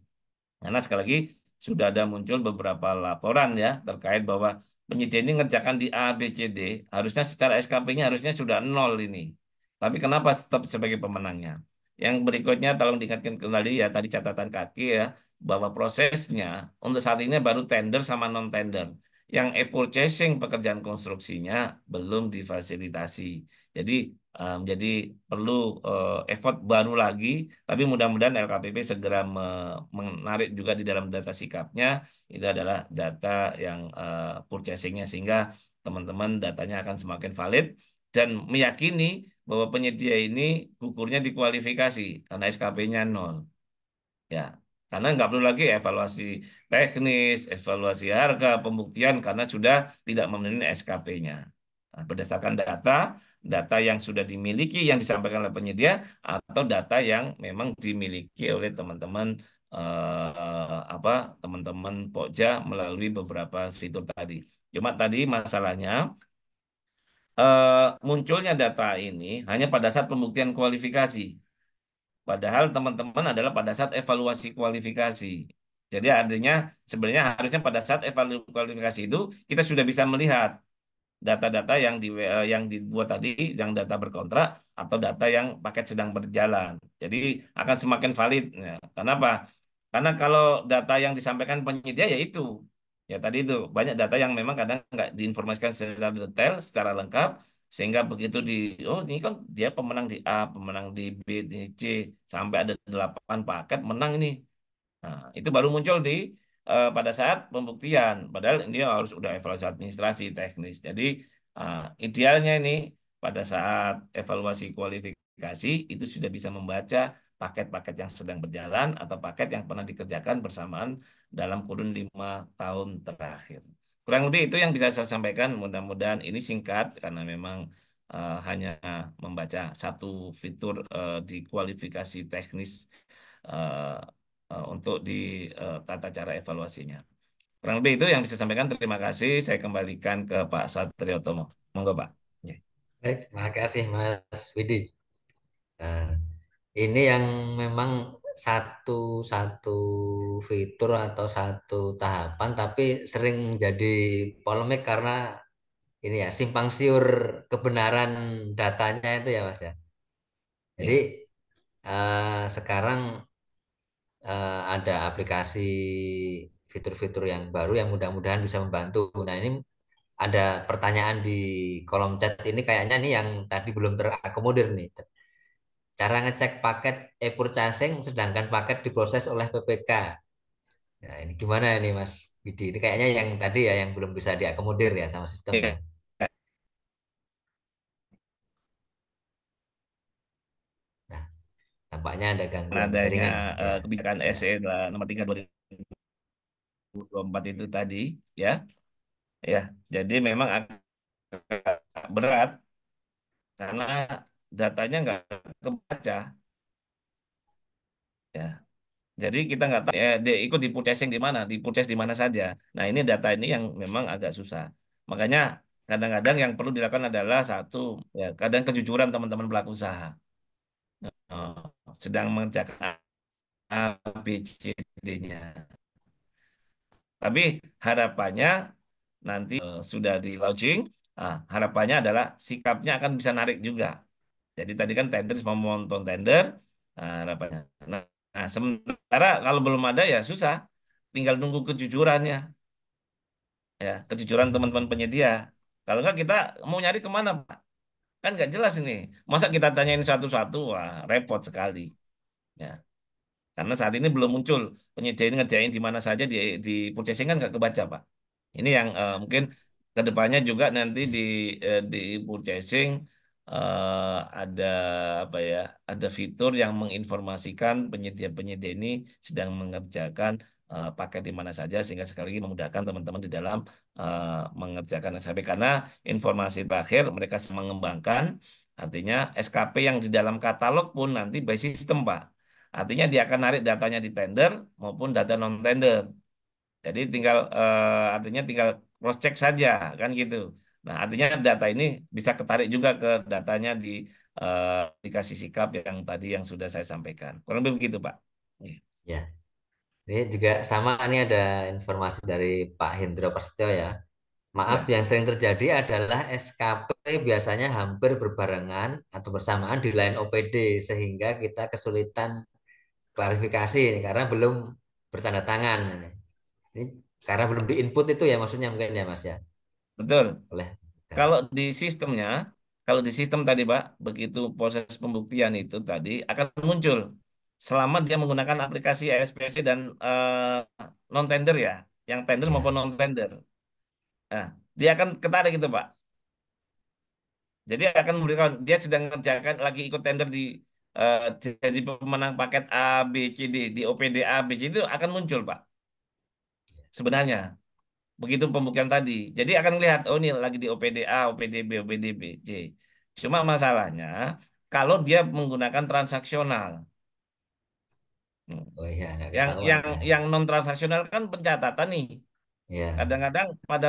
Karena sekali lagi sudah ada muncul beberapa laporan ya terkait bahwa penyedia ini ngerjakan di A, B, C, D, harusnya secara SKP-nya harusnya sudah nol ini. Tapi kenapa tetap sebagai pemenangnya? Yang berikutnya tolong diingatkan kembali ya tadi catatan kaki ya bahwa prosesnya untuk saat ini baru tender sama non tender. Yang e-purchasing pekerjaan konstruksinya belum difasilitasi. Jadi jadi perlu effort baru lagi, tapi mudah-mudahan LKPP segera menarik juga di dalam data sikapnya, itu adalah data yang purchasing-nya, sehingga teman-teman datanya akan semakin valid dan meyakini bahwa penyedia ini gugurnya dikualifikasi karena SKP-nya nol. Ya, karena nggak perlu lagi evaluasi teknis, evaluasi harga, pembuktian karena sudah tidak memenuhi SKP-nya. Nah, berdasarkan data, data yang sudah dimiliki yang disampaikan oleh penyedia atau data yang memang dimiliki oleh teman-teman apa teman-teman Pokja melalui beberapa fitur tadi. Cuma tadi masalahnya munculnya data ini hanya pada saat pembuktian kualifikasi. Padahal teman-teman adalah pada saat evaluasi kualifikasi. Jadi artinya sebenarnya harusnya pada saat evaluasi kualifikasi itu kita sudah bisa melihat data-data yang dibuat tadi, yang data berkontrak atau data yang paket sedang berjalan. Jadi akan semakin valid. Ya. Kenapa? Karena kalau data yang disampaikan penyedia ya itu, ya tadi itu banyak data yang memang kadang nggak diinformasikan secara detail, secara lengkap, sehingga begitu oh ini kan dia pemenang di A, pemenang di B, di C, sampai ada 8 paket menang ini. Nah, itu baru muncul pada saat pembuktian. Padahal ini harus udah evaluasi administrasi teknis. Jadi eh, idealnya ini pada saat evaluasi kualifikasi itu sudah bisa membaca paket-paket yang sedang berjalan atau paket yang pernah dikerjakan bersamaan dalam kurun 5 tahun terakhir. Kurang lebih itu yang bisa saya sampaikan. Mudah-mudahan ini singkat karena memang hanya membaca satu fitur di kualifikasi teknis eh, untuk di tata cara evaluasinya. Kurang lebih itu yang bisa saya sampaikan. Terima kasih. Saya kembalikan ke Pak Satriotomo. Monggo, Pak. Ya. Baik, makasih Mas Widi. Nah, ini yang memang satu satu fitur atau satu tahapan, tapi sering jadi polemik karena ini ya simpang siur kebenaran datanya itu ya Mas ya. Jadi Ya. sekarang ada aplikasi fitur-fitur yang baru yang mudah-mudahan bisa membantu. Nah ini ada pertanyaan di kolom chat ini kayaknya nih yang tadi belum terakomodir nih. Cara ngecek paket e-purchasing sedangkan paket diproses oleh PPK. Nah, ini gimana ini Mas Widi? Ini kayaknya yang tadi ya yang belum bisa diakomodir ya sama sistemnya. Ya. Nah, tampaknya ada gangguan Adanya jaringan. Ya, kebijakan ya. SE nomor 3 2024 itu tadi, ya, ya. Jadi memang agak berat karena datanya nggak kebaca, ya. Jadi kita nggak tahu dia ikut di purchasing di mana, di purchase di mana saja. Nah ini data ini yang memang agak susah. Makanya kadang-kadang yang perlu dilakukan adalah satu, ya, kadang kejujuran teman-teman pelaku usaha. Oh, sedang mengerjakan A, B, C, D-nya. Tapi harapannya nanti sudah di launching, harapannya adalah sikapnya akan bisa narik juga. Jadi tadi kan tender mau menonton tender, harapannya. Nah, sementara kalau belum ada ya susah, tinggal nunggu kejujurannya, ya kejujuran teman-teman penyedia. Kalau nggak kita mau nyari kemana, Pak? Kan nggak jelas ini. Masa kita tanyain satu-satu, wah repot sekali. Ya. Karena saat ini belum muncul penyedia ini ngerjain di mana saja di purchasing kan nggak kebaca, Pak. Ini yang mungkin kedepannya juga nanti di purchasing ada apa ya? Ada fitur yang menginformasikan penyedia-penyedia ini sedang mengerjakan paket di mana saja sehingga sekali lagi memudahkan teman-teman di dalam mengerjakan SKP karena informasi terakhir mereka sedang mengembangkan artinya SKP yang di dalam katalog pun nanti by system, Pak. Artinya dia akan narik datanya di tender maupun data non tender. Jadi artinya tinggal cross check saja kan gitu. Nah, artinya data ini bisa ketarik juga ke datanya di aplikasi Sikap yang tadi yang sudah saya sampaikan. Kurang lebih begitu, Pak. Iya. Ya, ini juga sama, ini ada informasi dari Pak Hendro Prasetyo ya. Maaf, Ya, yang sering terjadi adalah SKP biasanya hampir berbarengan atau bersamaan di line OPD sehingga kita kesulitan klarifikasi ini karena belum bertanda tangan. Ini karena belum diinput itu ya maksudnya mungkin ya Mas ya betul. oleh kita. Kalau di sistemnya, kalau di sistem tadi, Pak, begitu proses pembuktian itu tadi akan muncul selama dia menggunakan aplikasi ESPC dan non tender ya, yang tender maupun Ya, non tender. Nah, dia akan ketarik itu, Pak. Jadi akan memberikan dia sedang mengerjakan lagi ikut tender di eh, jadi pemenang paket A B C D di OPD A B C D itu akan muncul, Pak. Sebenarnya begitu pembuktian tadi. Jadi akan lihat oh ini lagi di OPD A, OPD B, OPD B, C. Cuma masalahnya kalau dia menggunakan transaksional. Hmm. oh iya nggak Yang ketahuan yang ya. yang non transaksional kan pencatatan nih. Ya, Kadang-kadang pada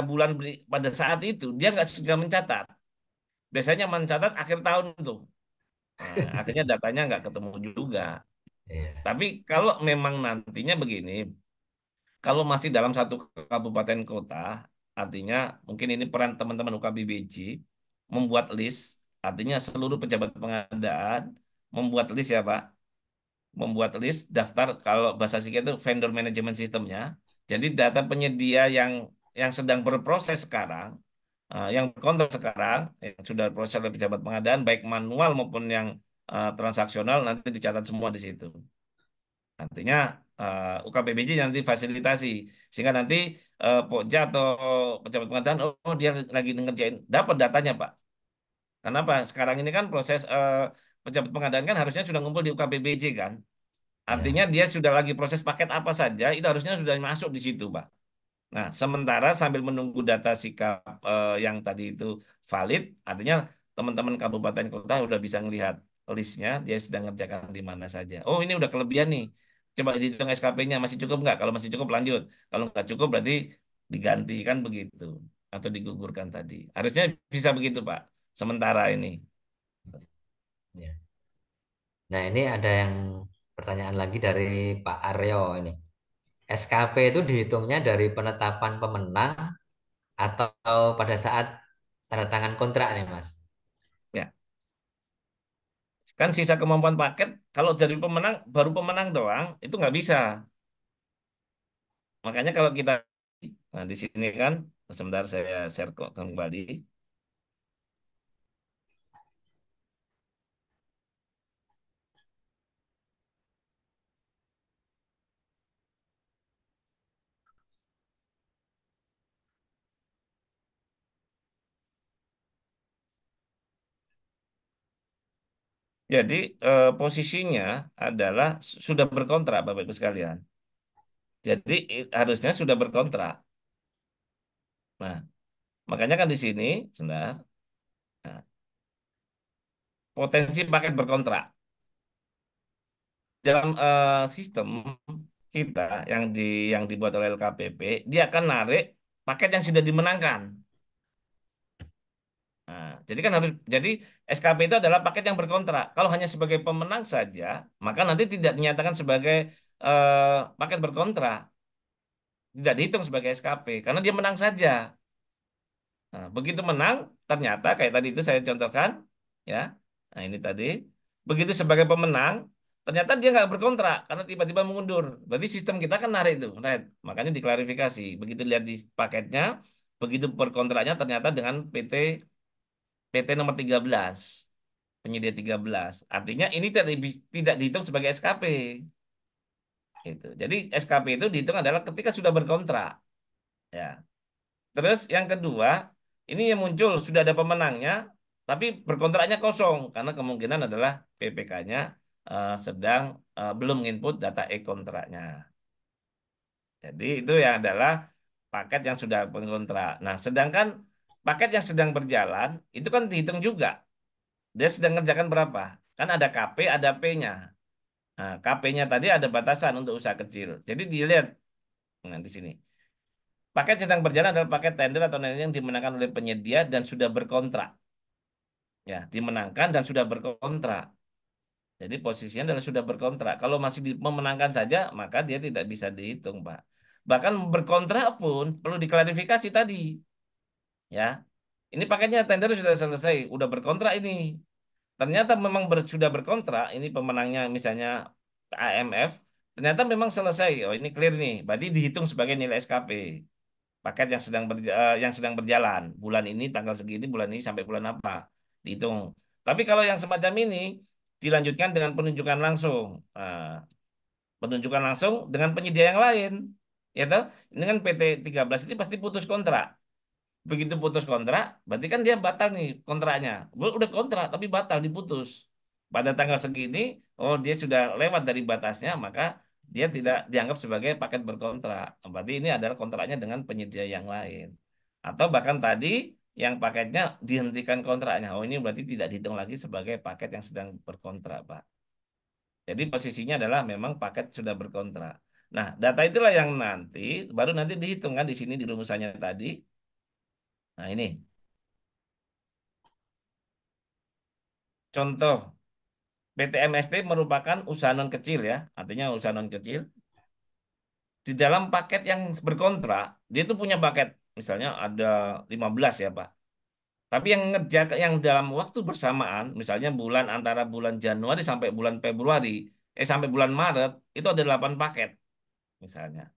pada saat itu dia nggak segera mencatat. Biasanya mencatat akhir tahun tuh. Nah, akhirnya datanya nggak ketemu juga. iya, Tapi kalau memang nantinya begini, kalau masih dalam satu kabupaten kota, artinya mungkin ini peran teman-teman UKBBJ membuat list, artinya seluruh pejabat pengadaan membuat list ya Pak, membuat list daftar kalau bahasa Sika itu vendor management sistemnya. Jadi data penyedia yang sedang berproses sekarang, yang kontrak sekarang, yang sudah proses oleh pejabat pengadaan baik manual maupun yang transaksional nanti dicatat semua di situ. Artinya UKBBJ nanti fasilitasi sehingga nanti Pokja atau pejabat pengadaan dia lagi ngerjain dapat datanya Pak. Kenapa? Sekarang ini kan proses pejabat pengadaan kan harusnya sudah ngumpul di UKBBJ kan. Artinya ya, dia sudah lagi proses paket apa saja itu harusnya sudah masuk di situ Pak. Nah, sementara sambil menunggu data sikap yang tadi itu valid, artinya teman-teman kabupaten kota udah bisa melihat listnya, dia sedang ngerjakan di mana saja. Oh, ini udah kelebihan nih. Coba dihitung SKP-nya, masih cukup nggak? Kalau masih cukup lanjut. Kalau nggak cukup berarti diganti kan begitu. Atau digugurkan tadi. Harusnya bisa begitu, Pak. Sementara ini. ya. Nah, ini ada yang pertanyaan lagi dari Pak Aryo ini. SKP itu dihitungnya dari penetapan pemenang atau pada saat tanda tangan kontrak nih, Mas? Ya, kan sisa kemampuan paket, kalau dari pemenang, baru pemenang doang, itu nggak bisa. Makanya kalau kita, nah di sini kan, sebentar saya share kok kembali. Jadi posisinya adalah sudah berkontrak, Bapak Ibu sekalian. Jadi harusnya sudah berkontrak. Nah, makanya kan di sini, sebentar, nah, potensi paket berkontrak. Dalam sistem kita yang dibuat oleh LKPP, dia akan narik paket yang sudah dimenangkan. Nah, jadi kan harus jadi SKP itu adalah paket yang berkontrak. Kalau hanya sebagai pemenang saja, maka nanti tidak dinyatakan sebagai paket berkontrak, tidak dihitung sebagai SKP karena dia menang saja. Nah, begitu menang, ternyata kayak tadi itu saya contohkan, ya. Nah, ini tadi, begitu sebagai pemenang, ternyata dia nggak berkontrak karena tiba-tiba mengundur. Berarti sistem kita kan narik itu, right? Makanya diklarifikasi. Begitu lihat di paketnya, begitu berkontraknya ternyata dengan PT nomor 13, penyedia 13. Artinya ini tidak dihitung sebagai SKP. Gitu. Jadi SKP itu dihitung adalah ketika sudah berkontrak. Ya. Terus yang kedua, ini yang muncul sudah ada pemenangnya, tapi berkontraknya kosong karena kemungkinan adalah PPK-nya sedang belum input data e-kontraknya. Jadi itu yang adalah paket yang sudah berkontrak. Nah, sedangkan paket yang sedang berjalan itu kan dihitung juga. Dia sedang ngerjakan berapa? Kan ada KP, ada P-nya. Nah, KP-nya tadi ada batasan untuk usaha kecil. Jadi dilihat nah, di sini. Paket sedang berjalan adalah paket tender atau yang dimenangkan oleh penyedia dan sudah berkontrak. Ya, dimenangkan dan sudah berkontrak. Jadi posisinya adalah sudah berkontrak. Kalau masih memenangkan saja, maka dia tidak bisa dihitung, Pak. Bahkan berkontrak pun perlu diklarifikasi tadi. Ya, ini paketnya tender sudah selesai, udah berkontrak ini. Ternyata memang sudah berkontrak, ini pemenangnya misalnya AMF, ternyata memang selesai. Oh, ini clear nih, berarti dihitung sebagai nilai SKP. Paket yang sedang berjalan bulan ini tanggal segini bulan ini sampai bulan apa dihitung. Tapi kalau yang semacam ini dilanjutkan dengan penunjukan langsung. Penunjukan langsung dengan penyedia yang lain. Ya toh, dengan PT 13 ini pasti putus kontrak. Begitu putus kontrak, berarti kan dia batal nih kontraknya. Udah kontrak tapi batal diputus. Pada tanggal segini, oh dia sudah lewat dari batasnya, maka dia tidak dianggap sebagai paket berkontrak. Berarti ini adalah kontraknya dengan penyedia yang lain. Atau bahkan tadi yang paketnya dihentikan kontraknya. Oh ini berarti tidak dihitung lagi sebagai paket yang sedang berkontrak, Pak. Jadi posisinya adalah memang paket sudah berkontrak. Nah, data itulah yang nanti baru nanti dihitung kan di sini di rumusannya tadi. Nah, ini contoh PTMST merupakan usaha non kecil ya, artinya usaha non kecil. Di dalam paket yang berkontrak, dia itu punya paket, misalnya ada 15 ya Pak. Tapi yang ngerjakan yang dalam waktu bersamaan, misalnya bulan antara bulan Januari sampai bulan Februari, sampai bulan Maret, itu ada 8 paket misalnya.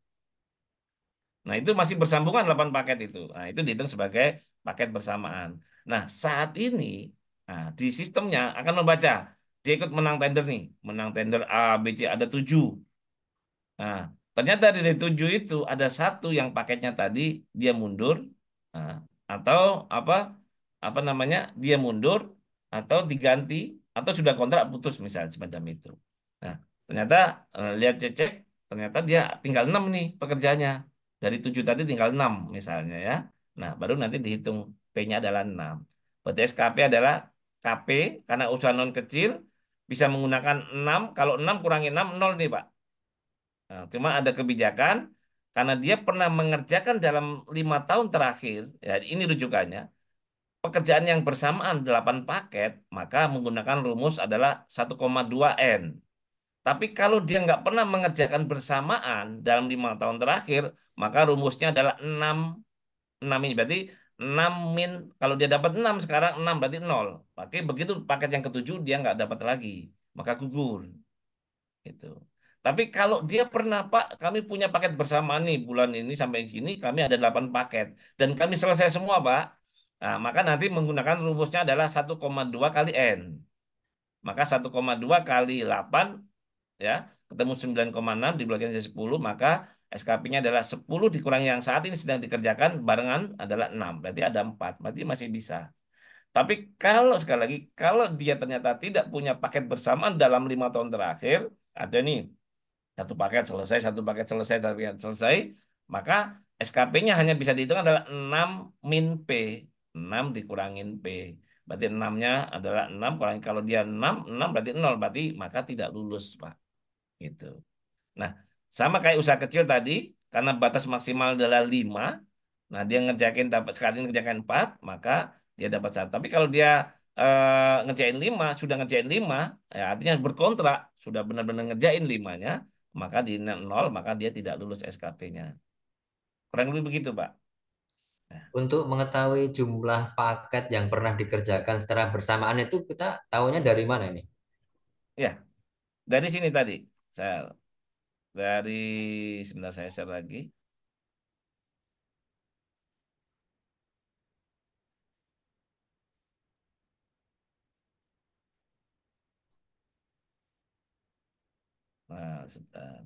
Nah, itu masih bersambungan 8 paket itu. Nah, itu dihitung sebagai paket bersamaan. Nah, saat ini di sistemnya akan membaca dia ikut menang tender nih, menang tender A, B, C ada 7. Nah, ternyata dari 7 itu ada satu yang paketnya tadi dia mundur, nah, atau apa apa namanya dia mundur atau diganti atau sudah kontrak putus misalnya semacam itu. Nah, ternyata lihat cek ternyata dia tinggal 6 nih pekerjaannya. Dari 7 tadi tinggal 6 misalnya ya. Nah, baru nanti dihitung P-nya adalah 6. Berarti SKP adalah KP karena usaha non kecil bisa menggunakan 6. Kalau 6 kurangi 6 nol nih, Pak. Nah, cuma ada kebijakan karena dia pernah mengerjakan dalam 5 tahun terakhir, ya ini rujukannya, pekerjaan yang bersamaan 8 paket, maka menggunakan rumus adalah 1,2 N. Tapi kalau dia nggak pernah mengerjakan bersamaan dalam 5 tahun terakhir, maka rumusnya adalah 6. 6 ini berarti 6 min, kalau dia dapat 6 sekarang 6 berarti 0. Oke, begitu paket yang ketujuh dia nggak dapat lagi, maka gugur. Gitu. Tapi kalau dia pernah, Pak, kami punya paket bersamaan nih bulan ini sampai sini kami ada 8 paket dan kami selesai semua, Pak. Nah, maka nanti menggunakan rumusnya adalah 1,2 kali N. Maka 1,2 kali 8 ya, ketemu 9,6 dibagi 10, maka SKP-nya adalah 10 dikurangi yang saat ini sedang dikerjakan barengan adalah 6. Berarti ada 4. Berarti masih bisa. Tapi kalau sekali lagi, kalau dia ternyata tidak punya paket bersamaan dalam 5 tahun terakhir, ada nih satu paket selesai, satu paket selesai, maka SKP-nya hanya bisa dihitung adalah 6 min P. 6 dikurangin P. Berarti 6-nya adalah 6, kurangi kalau dia 6 berarti 0, berarti maka tidak lulus, Pak. Gitu. Nah, sama kayak usaha kecil tadi, karena batas maksimal adalah 5, nah dia ngerjakin dapat sekali ngerjakan 4, maka dia dapat satu. Tapi kalau dia ngerjain lima, sudah ngerjain lima, ya artinya berkontrak, sudah benar-benar ngerjain limanya, maka di nol, maka dia tidak lulus SKP-nya. Kurang lebih begitu, Pak. Nah, Untuk mengetahui jumlah paket yang pernah dikerjakan secara bersamaan itu kita tahunya dari mana ini? ya, dari sini tadi, saya dari sebentar saya share lagi. Nah, sebentar.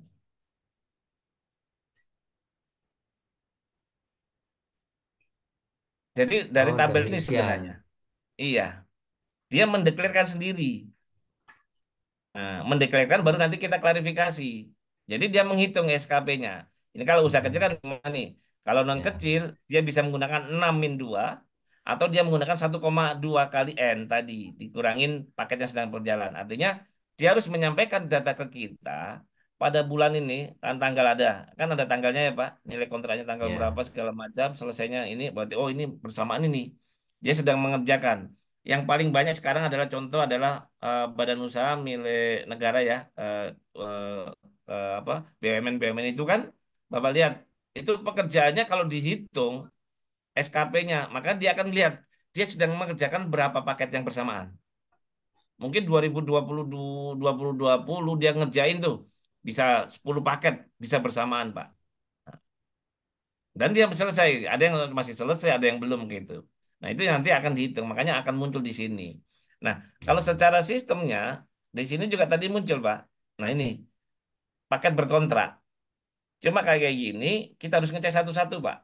Jadi dari Oh, tabel dari ini isian. sebenarnya, iya, dia mendeklarasikan sendiri. Nah, mendeklarasikan baru nanti kita klarifikasi. Jadi dia menghitung SKP-nya. Ini kalau usaha kecil Mm-mm. kan lima nih. Kalau non Ya, kecil dia bisa menggunakan 6 min 2 atau dia menggunakan 1,2 kali N tadi dikurangin paket yang sedang berjalan. Artinya dia harus menyampaikan data ke kita pada bulan ini kan tanggal kan ada tanggalnya ya Pak. Nilai kontraknya tanggal ya, berapa segala macam selesainya ini berarti oh ini bersamaan ini. Dia sedang mengerjakan. Yang paling banyak sekarang adalah contoh adalah badan usaha milik negara ya eh, apa BUMN itu kan Bapak lihat itu pekerjaannya kalau dihitung SKP-nya maka dia akan lihat dia sedang mengerjakan berapa paket yang bersamaan. Mungkin 2020 dia ngerjain tuh bisa 10 paket bisa bersamaan, Pak. Dan dia selesai, ada yang masih selesai, ada yang belum gitu. Nah, itu nanti akan dihitung, makanya akan muncul di sini. Nah, kalau ya, secara sistemnya, di sini juga tadi muncul, Pak. Nah, ini paket berkontrak. Cuma kayak gini, kita harus ngecek satu-satu, Pak.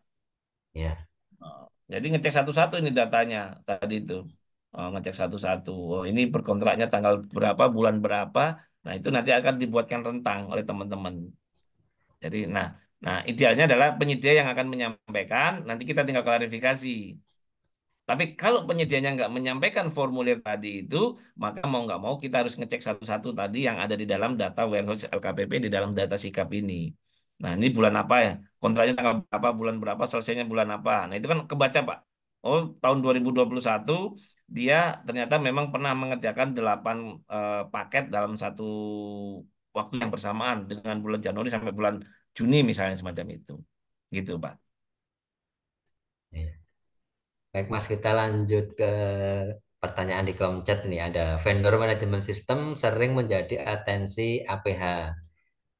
ya. Oh, jadi ngecek satu-satu ini datanya tadi itu. Oh, ngecek satu-satu. Oh, ini berkontraknya tanggal berapa, bulan berapa. Nah, itu nanti akan dibuatkan rentang oleh teman-teman. Jadi, nah, idealnya adalah penyedia yang akan menyampaikan, nanti kita tinggal klarifikasi. Tapi kalau penyedianya nggak menyampaikan formulir tadi itu, maka mau nggak mau kita harus ngecek satu-satu tadi yang ada di dalam data warehouse LKPP di dalam data sikap ini. Nah, ini bulan apa ya? Kontraknya tanggal berapa, bulan berapa, selesainya bulan apa. Nah, itu kan kebaca, Pak. Oh, tahun 2021 dia ternyata memang pernah mengerjakan 8 paket dalam satu waktu yang bersamaan dengan bulan Januari sampai bulan Juni misalnya semacam itu. Gitu, Pak. Ya. Baik Mas, kita lanjut ke pertanyaan di kolom chat nih. Ada vendor manajemen sistem sering menjadi atensi APH,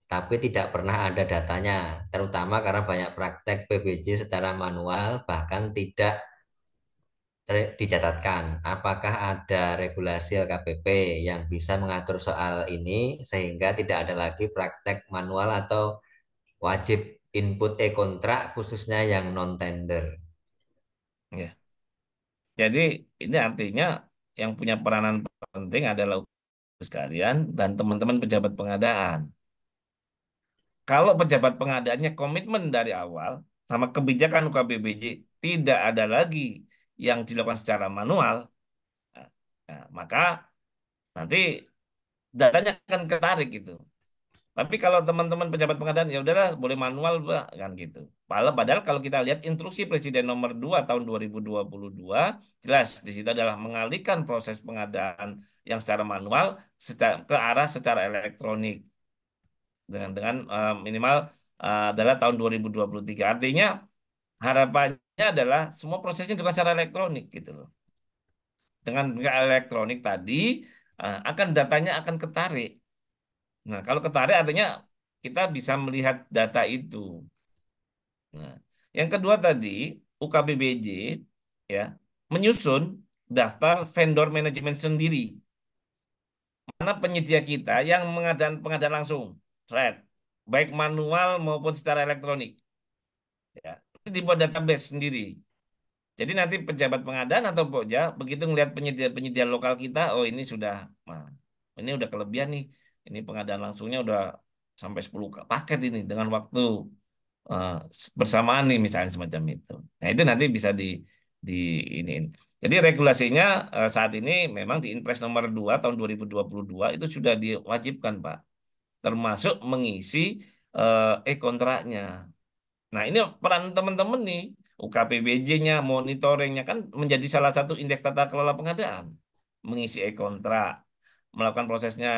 tapi tidak pernah ada datanya, terutama karena banyak praktek PBJ secara manual, bahkan tidak dicatatkan. Apakah ada regulasi LKPP yang bisa mengatur soal ini sehingga tidak ada lagi praktek manual atau wajib input e-kontrak khususnya yang non-tender? Ya. Jadi ini artinya yang punya peranan penting adalah sekalian dan teman-teman pejabat pengadaan. Kalau pejabat pengadaannya komitmen dari awal sama kebijakan UKBBJ tidak ada lagi yang dilakukan secara manual, maka nanti datanya akan ketarik gitu. Tapi kalau teman-teman pejabat pengadaan ya udahlah boleh manual Pak kan gitu. Padahal kalau kita lihat instruksi Presiden nomor 2 tahun 2022 jelas di situ adalah mengalihkan proses pengadaan yang secara manual ke arah secara elektronik dengan minimal adalah tahun 2023. Artinya harapannya adalah semua prosesnya dilakukan secara elektronik gitu loh. Dengan elektronik tadi akan datanya akan ketarik. Nah, kalau ketarik artinya kita bisa melihat data itu. Nah, yang kedua tadi UKBBJ ya menyusun daftar vendor manajemen sendiri. Mana penyedia kita yang pengadaan langsung, thread, baik manual maupun secara elektronik. Ya, itu dibuat database sendiri. Jadi nanti pejabat pengadaan atau Pokja begitu ngelihat penyedia-penyedia lokal kita, oh ini sudah, nah, ini udah kelebihan nih. Ini pengadaan langsungnya udah sampai 10 paket ini dengan waktu eh, bersamaan nih misalnya semacam itu. Nah itu nanti bisa di ini. Jadi regulasinya saat ini memang di Inpres nomor 2 tahun 2022 itu sudah diwajibkan Pak, termasuk mengisi e-kontraknya. Nah ini peran teman-teman nih UKPBJ-nya, monitoringnya kan menjadi salah satu indeks tata kelola pengadaan. Mengisi e-kontrak, melakukan prosesnya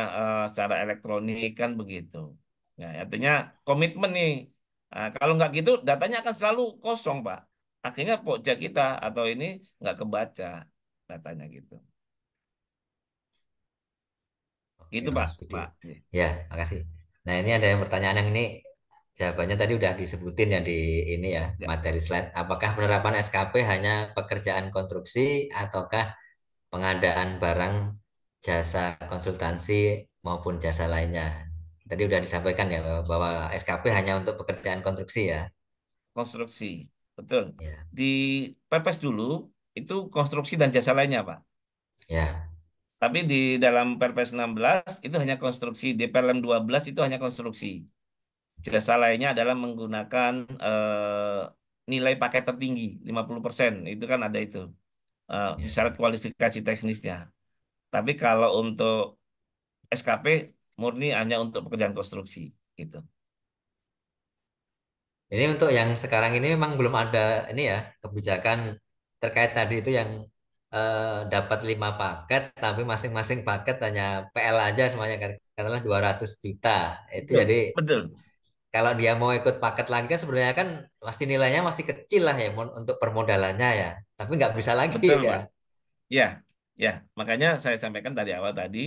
secara elektronik kan begitu. Ya, artinya komitmen nih. Nah, kalau nggak gitu, datanya akan selalu kosong, Pak. Akhirnya pokja kita atau ini nggak kebaca datanya gitu. Oke, Gitu, Pak. Mas Budi. Pak. Ya, makasih. Nah, ini ada yang pertanyaan yang ini jawabannya tadi udah disebutin ya di ini ya, Ya, materi slide. Apakah penerapan SKP hanya pekerjaan konstruksi ataukah pengadaan barang, jasa konsultansi maupun jasa lainnya? Tadi udah disampaikan ya bahwa SKP hanya untuk pekerjaan konstruksi ya. konstruksi. Betul. Ya, Di pepes dulu, itu konstruksi dan jasa lainnya, Pak. ya, Tapi di dalam Perpres 16 itu hanya konstruksi, di PLM 12 itu hanya konstruksi. Jasa lainnya adalah menggunakan nilai paket tertinggi 50%. Itu kan ada itu ya. syarat kualifikasi teknisnya. Tapi kalau untuk SKP murni hanya untuk pekerjaan konstruksi gitu. Ini untuk yang sekarang ini memang belum ada ini ya kebijakan terkait tadi itu yang dapat 5 paket tapi masing-masing paket hanya PL aja semuanya katakanlah 200 juta. Itu Betul, jadi betul, kalau dia mau ikut paket lagi kan sebenarnya kan masih nilainya masih kecil lah ya untuk permodalannya ya. Tapi nggak bisa lagi betul, ya. Pak. Ya, ya. Makanya saya sampaikan tadi awal tadi,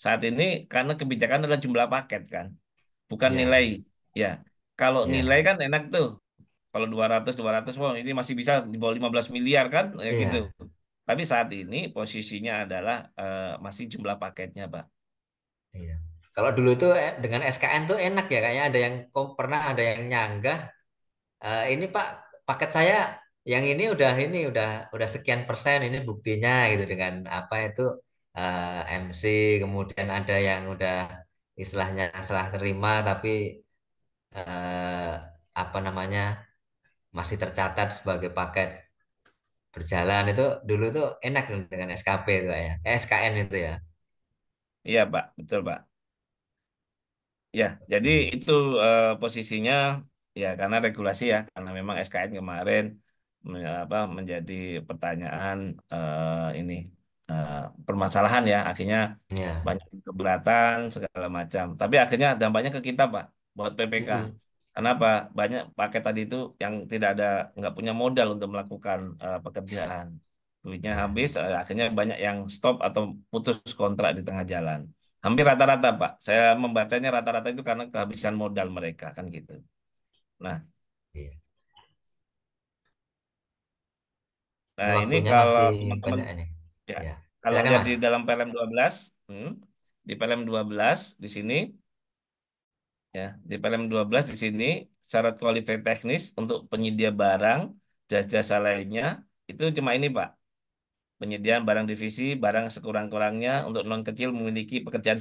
saat ini karena kebijakan adalah jumlah paket kan, bukan nilai. Ya, Ya, kalau nilai ya, kan enak tuh. Kalau 200, wah ini masih bisa di bawah 15 miliar kan, ya gitu. iya, Tapi saat ini posisinya adalah masih jumlah paketnya, Pak. iya. Kalau dulu tuh dengan SKN tuh enak ya kayaknya ada yang pernah ada yang nyanggah. Ini Pak, paket saya yang ini udah sekian persen ini buktinya gitu dengan apa itu MC kemudian ada yang udah istilahnya salah terima tapi eh, apa namanya masih tercatat sebagai paket berjalan itu dulu tuh enak dengan SKP itu ya, SKN itu ya. Iya, Pak. Betul, Pak. Ya, jadi Oke. itu posisinya ya karena regulasi ya, karena memang SKN kemarin menjadi pertanyaan ini eh, permasalahan ya, akhirnya Ya. banyak keberatan segala macam. Tapi akhirnya dampaknya ke kita, Pak, buat PPK. Mm-mm. Kenapa? Banyak paket tadi itu yang tidak ada nggak punya modal untuk melakukan pekerjaan. Duitnya Ya. habis, akhirnya banyak yang stop atau putus kontrak di tengah jalan. Hampir rata-rata, Pak. Saya membacanya rata-rata itu karena kehabisan modal mereka kan gitu. Nah, Iya. Ini nah ini waktunya kalau masih teman-teman banyak ini. ya, Ya. kalau Silakan lihat Mas. di dalam PLM 12, di PLM 12 di sini ya, di PLM 12 di sini syarat kualifikasi teknis untuk penyedia barang jasa lainnya itu cuma ini, Pak. Penyediaan barang divisi, barang sekurang-kurangnya untuk non kecil memiliki pekerjaan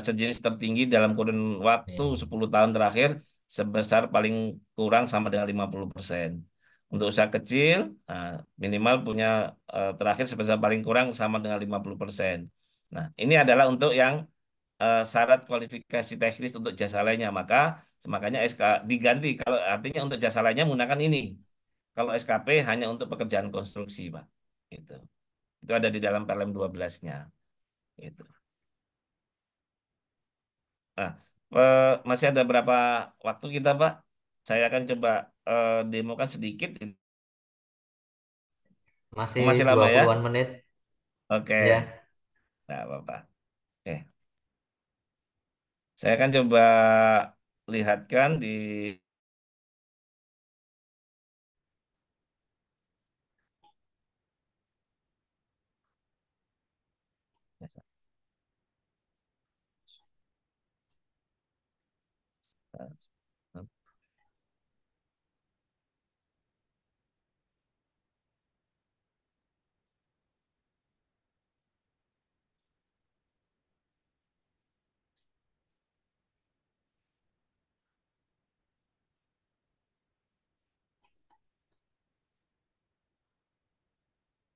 sejenis tertinggi dalam kurun waktu Ya. 10 tahun terakhir sebesar paling kurang sama dengan 50%. Untuk usaha kecil, nah, minimal punya terakhir sebesar paling kurang sama dengan 50%. Nah, ini adalah untuk yang syarat kualifikasi teknis untuk jasa lainnya. Makanya SK diganti. Kalau artinya untuk jasa lainnya menggunakan ini. Kalau SKP hanya untuk pekerjaan konstruksi, Pak. Gitu. Itu ada di dalam PLM 12-nya. Gitu. Nah, masih ada berapa waktu kita, Pak? Saya akan coba demokan sedikit. Oh, Masih masih dua lama ya? puluhan menit. Oke. Ya. Nah, apa-apa. Oke. Saya akan coba lihatkan di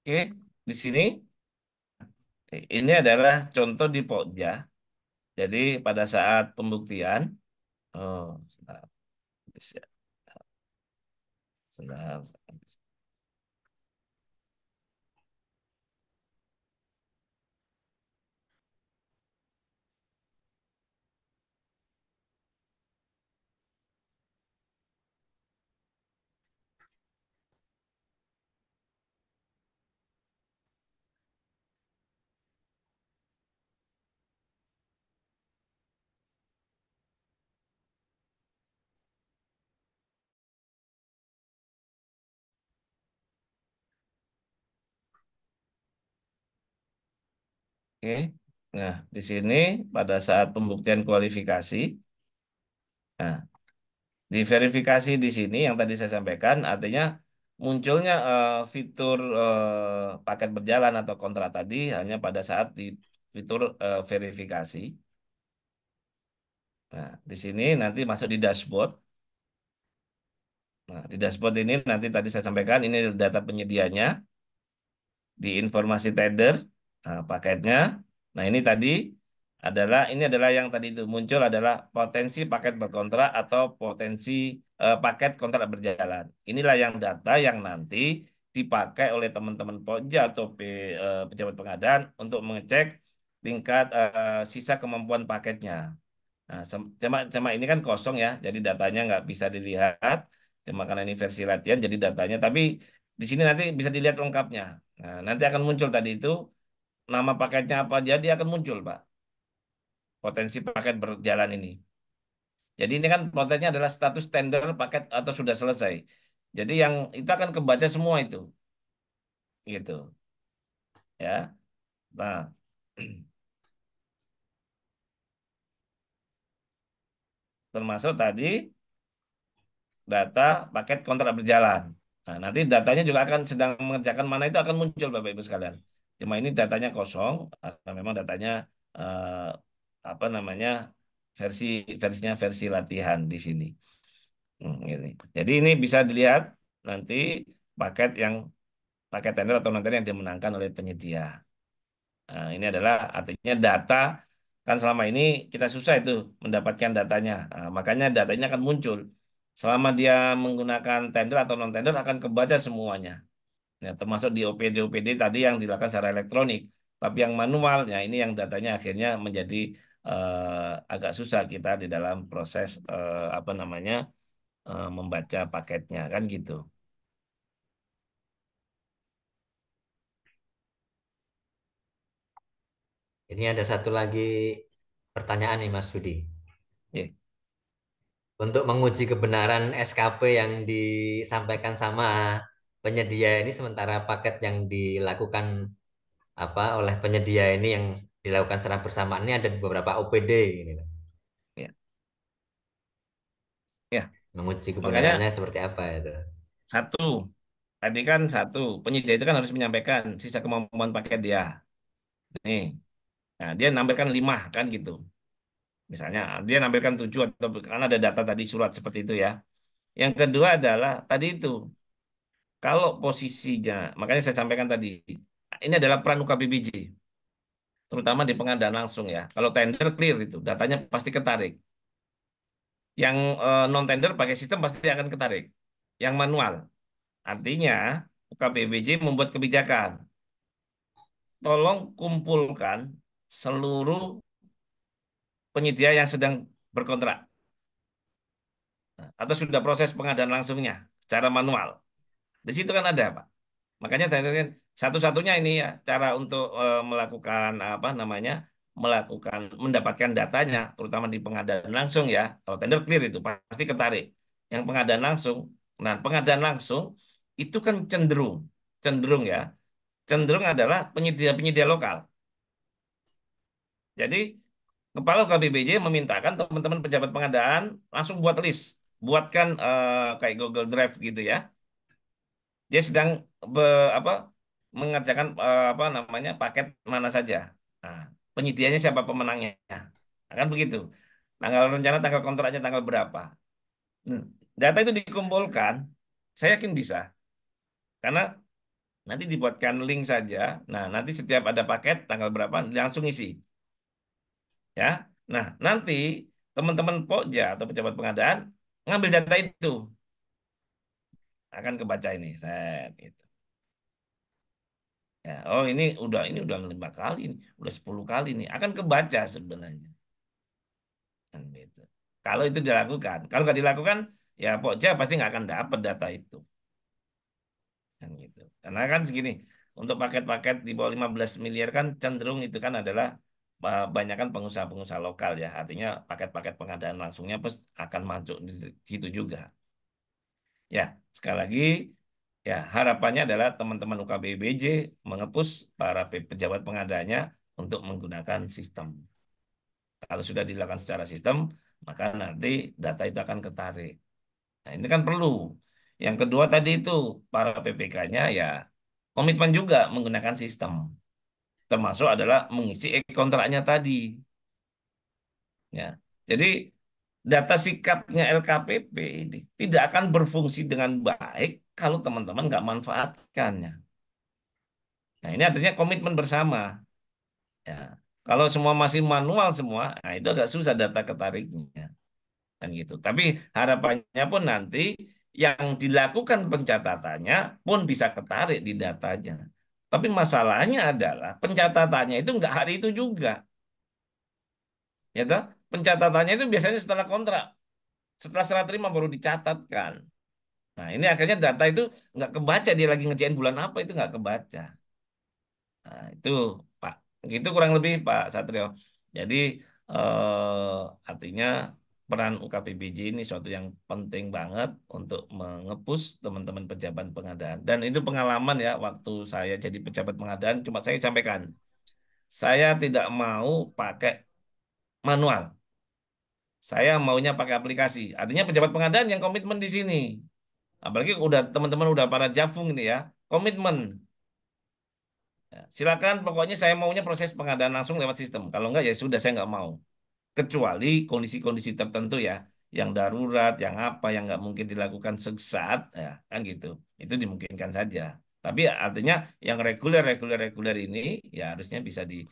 Oke, di sini ini adalah contoh di Pokja. Jadi pada saat pembuktian, oh, sebentar. Sebentar. Oke. Nah, di sini pada saat pembuktian kualifikasi, nah, di verifikasi di sini yang tadi saya sampaikan, artinya munculnya fitur paket berjalan atau kontrak tadi hanya pada saat di fitur verifikasi. Nah, di sini nanti masuk di dashboard. Nah, di dashboard ini nanti tadi saya sampaikan ini data penyedianya di informasi tender, nah, paketnya. Nah, ini adalah yang tadi itu muncul adalah potensi paket berkontrak atau potensi paket kontrak berjalan. Inilah yang data yang nanti dipakai oleh teman-teman Pokja atau pejabat pengadaan untuk mengecek tingkat sisa kemampuan paketnya. Nah, cuma ini kan kosong ya, jadi datanya nggak bisa dilihat. Cuma karena ini versi latihan, jadi datanya. Tapi di sini nanti bisa dilihat lengkapnya. Nah, nanti akan muncul tadi itu nama paketnya apa jadi akan muncul, Pak. Potensi paket berjalan ini. Jadi ini kan potensinya adalah status tender paket atau sudah selesai. Jadi yang itu akan kebaca semua itu, gitu, ya. Nah, termasuk tadi data paket kontrak berjalan. Nah, nanti datanya juga akan sedang mengerjakan mana itu akan muncul Bapak Ibu sekalian. Cuma ini datanya kosong, karena memang datanya eh, apa namanya versi versinya versi latihan di sini. Ini. Jadi ini bisa dilihat nanti paket yang paket tender atau non tender yang dimenangkan oleh penyedia. Nah, ini adalah artinya data kan selama ini kita susah itu mendapatkan datanya. Nah, makanya datanya akan muncul. Selama dia menggunakan tender atau non tender akan kebaca semuanya. Ya, termasuk di OPD-OPD tadi yang dilakukan secara elektronik. Tapi yang manual, ya ini yang datanya akhirnya menjadi agak susah kita di dalam proses apa namanya membaca paketnya kan gitu. Ini ada satu lagi pertanyaan nih Mas Budi. Ya, Untuk menguji kebenaran SKP yang disampaikan sama penyedia ini, sementara paket yang dilakukan oleh penyedia ini yang dilakukan secara bersamaan ini ada di beberapa OPD ini. ya, ya. Menguji Makanya kebenarannya seperti apa itu? satu, tadi kan satu, penyedia itu kan harus menyampaikan sisa kemampuan paket dia. Nih, nah dia nampilkan 5 kan gitu. Misalnya dia nampilkan 7 atau karena ada data tadi surat seperti itu ya. Yang kedua adalah tadi itu, kalau posisinya, makanya saya sampaikan tadi, ini adalah peran UKBBJ, terutama di pengadaan langsung ya. Kalau tender clear itu, datanya pasti ketarik. Yang non tender pakai sistem pasti akan ketarik. Yang manual, artinya UKBBJ membuat kebijakan. Tolong kumpulkan seluruh penyedia yang sedang berkontrak. Nah, atau sudah proses pengadaan langsungnya secara manual. Di situ kan ada, Pak. Makanya tadi kan satu-satunya ini ya cara untuk melakukan apa namanya melakukan mendapatkan datanya, terutama di pengadaan langsung ya. Kalau tender clear itu pasti ketarik. Yang pengadaan langsung, nah pengadaan langsung itu kan cenderung cenderung ya, cenderung adalah penyedia-penyedia lokal. Jadi Kepala KBBJ memintakan teman-teman pejabat pengadaan langsung buat list, buatkan kayak Google Drive gitu ya. Dia sedang apa mengerjakan apa namanya paket mana saja. Nah, penyedianya siapa pemenangnya. Nah, kan begitu. Tanggal rencana tanggal kontraknya tanggal berapa. Nah, data itu dikumpulkan, saya yakin bisa. Karena nanti dibuatkan link saja. Nah, nanti setiap ada paket tanggal berapa langsung isi. Ya. Nah, nanti teman-teman Pokja atau pejabat pengadaan ngambil data itu. akan kebaca ini. Set, gitu. Ya, oh ini udah 5 kali nih, udah 10 kali nih, akan kebaca sebenarnya. Kan gitu. Kalau itu dilakukan, kalau nggak dilakukan, ya Pokja pasti nggak akan dapat data itu. Kan gitu. Karena kan segini, untuk paket-paket di bawah 15 miliar kan cenderung itu kan adalah banyakkan pengusaha-pengusaha lokal ya. Artinya paket-paket pengadaan langsungnya pun akan masuk di situ juga. Ya, sekali lagi ya harapannya adalah teman-teman UKBBJ mengepus para pejabat pengadaannya untuk menggunakan sistem. Kalau sudah dilakukan secara sistem, maka nanti data itu akan ketarik. Nah, ini kan perlu. Yang kedua tadi itu para PPK-nya ya komitmen juga menggunakan sistem. Termasuk adalah mengisi kontraknya tadi. Ya. Jadi data sikapnya LKPP ini tidak akan berfungsi dengan baik kalau teman-teman nggak manfaatkannya. Nah, ini artinya komitmen bersama. Ya. Kalau semua masih manual semua, nah itu agak susah data ketariknya. Kan gitu. Tapi harapannya pun nanti yang dilakukan pencatatannya pun bisa ketarik di datanya. Tapi masalahnya adalah pencatatannya itu nggak hari itu juga, ya toh? Pencatatannya itu biasanya setelah kontrak, setelah serah terima baru dicatatkan. Nah, ini akhirnya data itu nggak kebaca dia lagi ngerjain bulan apa itu nggak kebaca. Nah, itu Pak, gitu kurang lebih Pak Satrio. Jadi artinya peran UKPBJ ini suatu yang penting banget untuk mengepus teman-teman pejabat pengadaan. Dan itu pengalaman ya waktu saya jadi pejabat pengadaan, cuma saya sampaikan, saya tidak mau pakai manual. Saya maunya pakai aplikasi. Artinya pejabat pengadaan yang komitmen di sini. Apalagi udah teman-teman udah para jafung ini ya, komitmen. Ya, silakan, pokoknya saya maunya proses pengadaan langsung lewat sistem. Kalau enggak ya sudah saya nggak mau. Kecuali kondisi-kondisi tertentu ya, yang darurat, yang apa, yang nggak mungkin dilakukan sesaat, ya kan gitu. Itu dimungkinkan saja. Tapi ya, artinya yang reguler, reguler, reguler ini ya harusnya bisa di,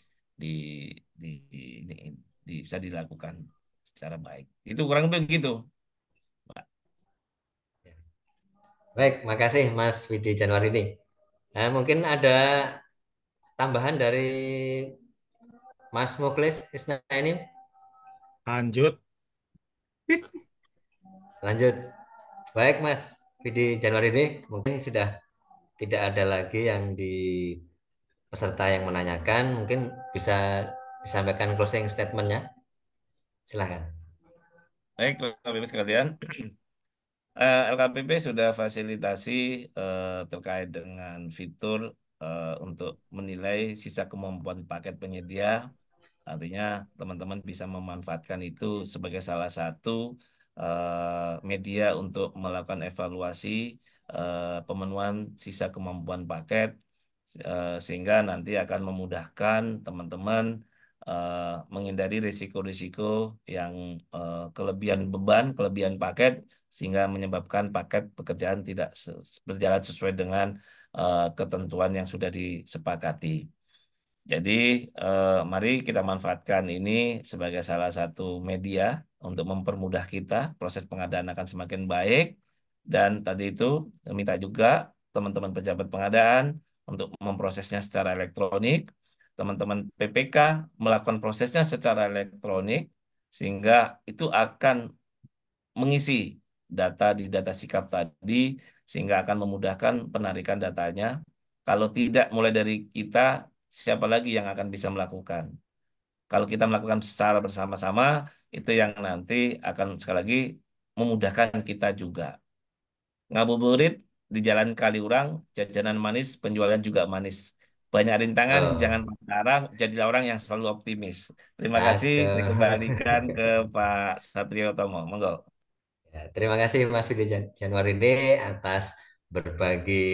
bisa dilakukan secara baik. Itu kurang lebih begitu. Baik, makasih Mas Widi Januari ini. Nah, mungkin ada tambahan dari Mas Muklis Isna ini. Lanjut. Lanjut. Baik, Mas Widi Januari ini mungkin sudah tidak ada lagi yang di peserta yang menanyakan. Mungkin bisa disampaikan closing statementnya. Silahkan. Baik, Bapak Ibu sekalian. LKPP sudah fasilitasi terkait dengan fitur untuk menilai sisa kemampuan paket penyedia. Artinya teman-teman bisa memanfaatkan itu sebagai salah satu media untuk melakukan evaluasi pemenuhan sisa kemampuan paket sehingga nanti akan memudahkan teman-teman menghindari risiko-risiko yang kelebihan beban, kelebihan paket sehingga menyebabkan paket pekerjaan tidak berjalan sesuai dengan ketentuan yang sudah disepakati. Jadi, mari kita manfaatkan ini sebagai salah satu media untuk mempermudah kita, proses pengadaan akan semakin baik. Dan tadi itu, minta juga teman-teman pejabat pengadaan untuk memprosesnya secara elektronik, teman-teman PPK melakukan prosesnya secara elektronik, sehingga itu akan mengisi data di data sikap tadi, sehingga akan memudahkan penarikan datanya. Kalau tidak mulai dari kita, siapa lagi yang akan bisa melakukan? Kalau kita melakukan secara bersama-sama, itu yang nanti akan sekali lagi memudahkan kita juga. Ngabuburit di Jalan Kaliurang, jajanan manis, penjualan juga manis. Banyak rintangan, jangan Oh, mengarang, jadilah orang yang selalu optimis. Terima kasih, saya cakep. kembalikan ke Pak Satrio Tomo. Monggo. Ya, terima kasih Mas Widi Januari ini atas berbagi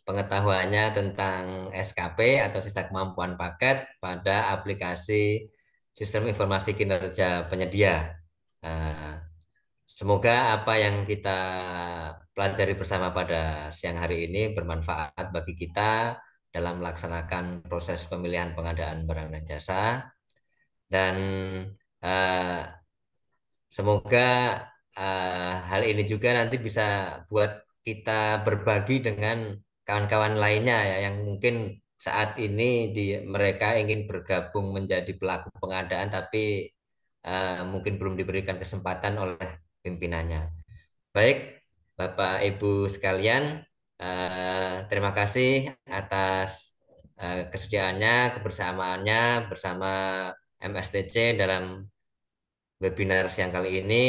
pengetahuannya tentang SKP atau sisa kemampuan paket pada aplikasi Sistem Informasi Kinerja Penyedia. Nah, semoga apa yang kita pelajari bersama pada siang hari ini bermanfaat bagi kita dalam melaksanakan proses pemilihan pengadaan barang dan jasa dan semoga hal ini juga nanti bisa buat kita berbagi dengan kawan-kawan lainnya ya yang mungkin saat ini mereka ingin bergabung menjadi pelaku pengadaan tapi mungkin belum diberikan kesempatan oleh pimpinannya. Baik, Bapak Ibu sekalian, terima kasih atas kesediaannya, kebersamaannya bersama MSTC dalam webinar siang kali ini.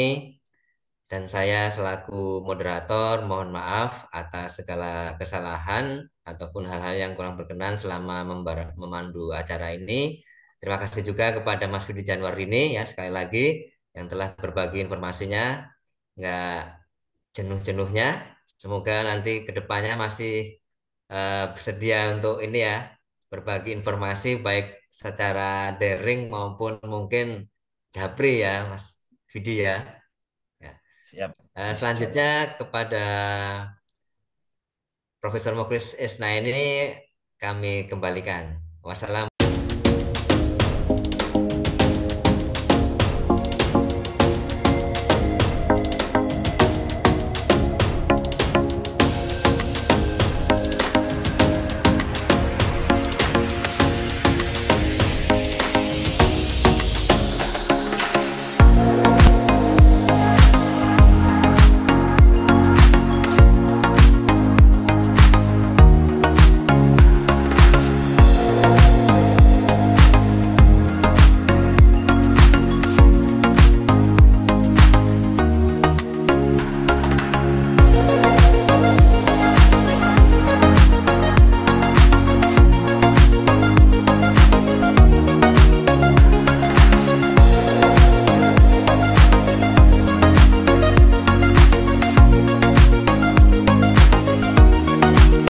Dan saya selaku moderator mohon maaf atas segala kesalahan ataupun hal-hal yang kurang berkenan selama memandu acara ini. Terima kasih juga kepada Mas Widi Januar ini ya sekali lagi yang telah berbagi informasinya nggak jenuh-jenuhnya. Semoga nanti kedepannya masih bersedia untuk ini ya berbagi informasi baik secara daring maupun mungkin japri ya Mas Widi ya. Ya. Siap. Selanjutnya kepada Profesor Muklis Isna ini kami kembalikan. Wassalamualaikum.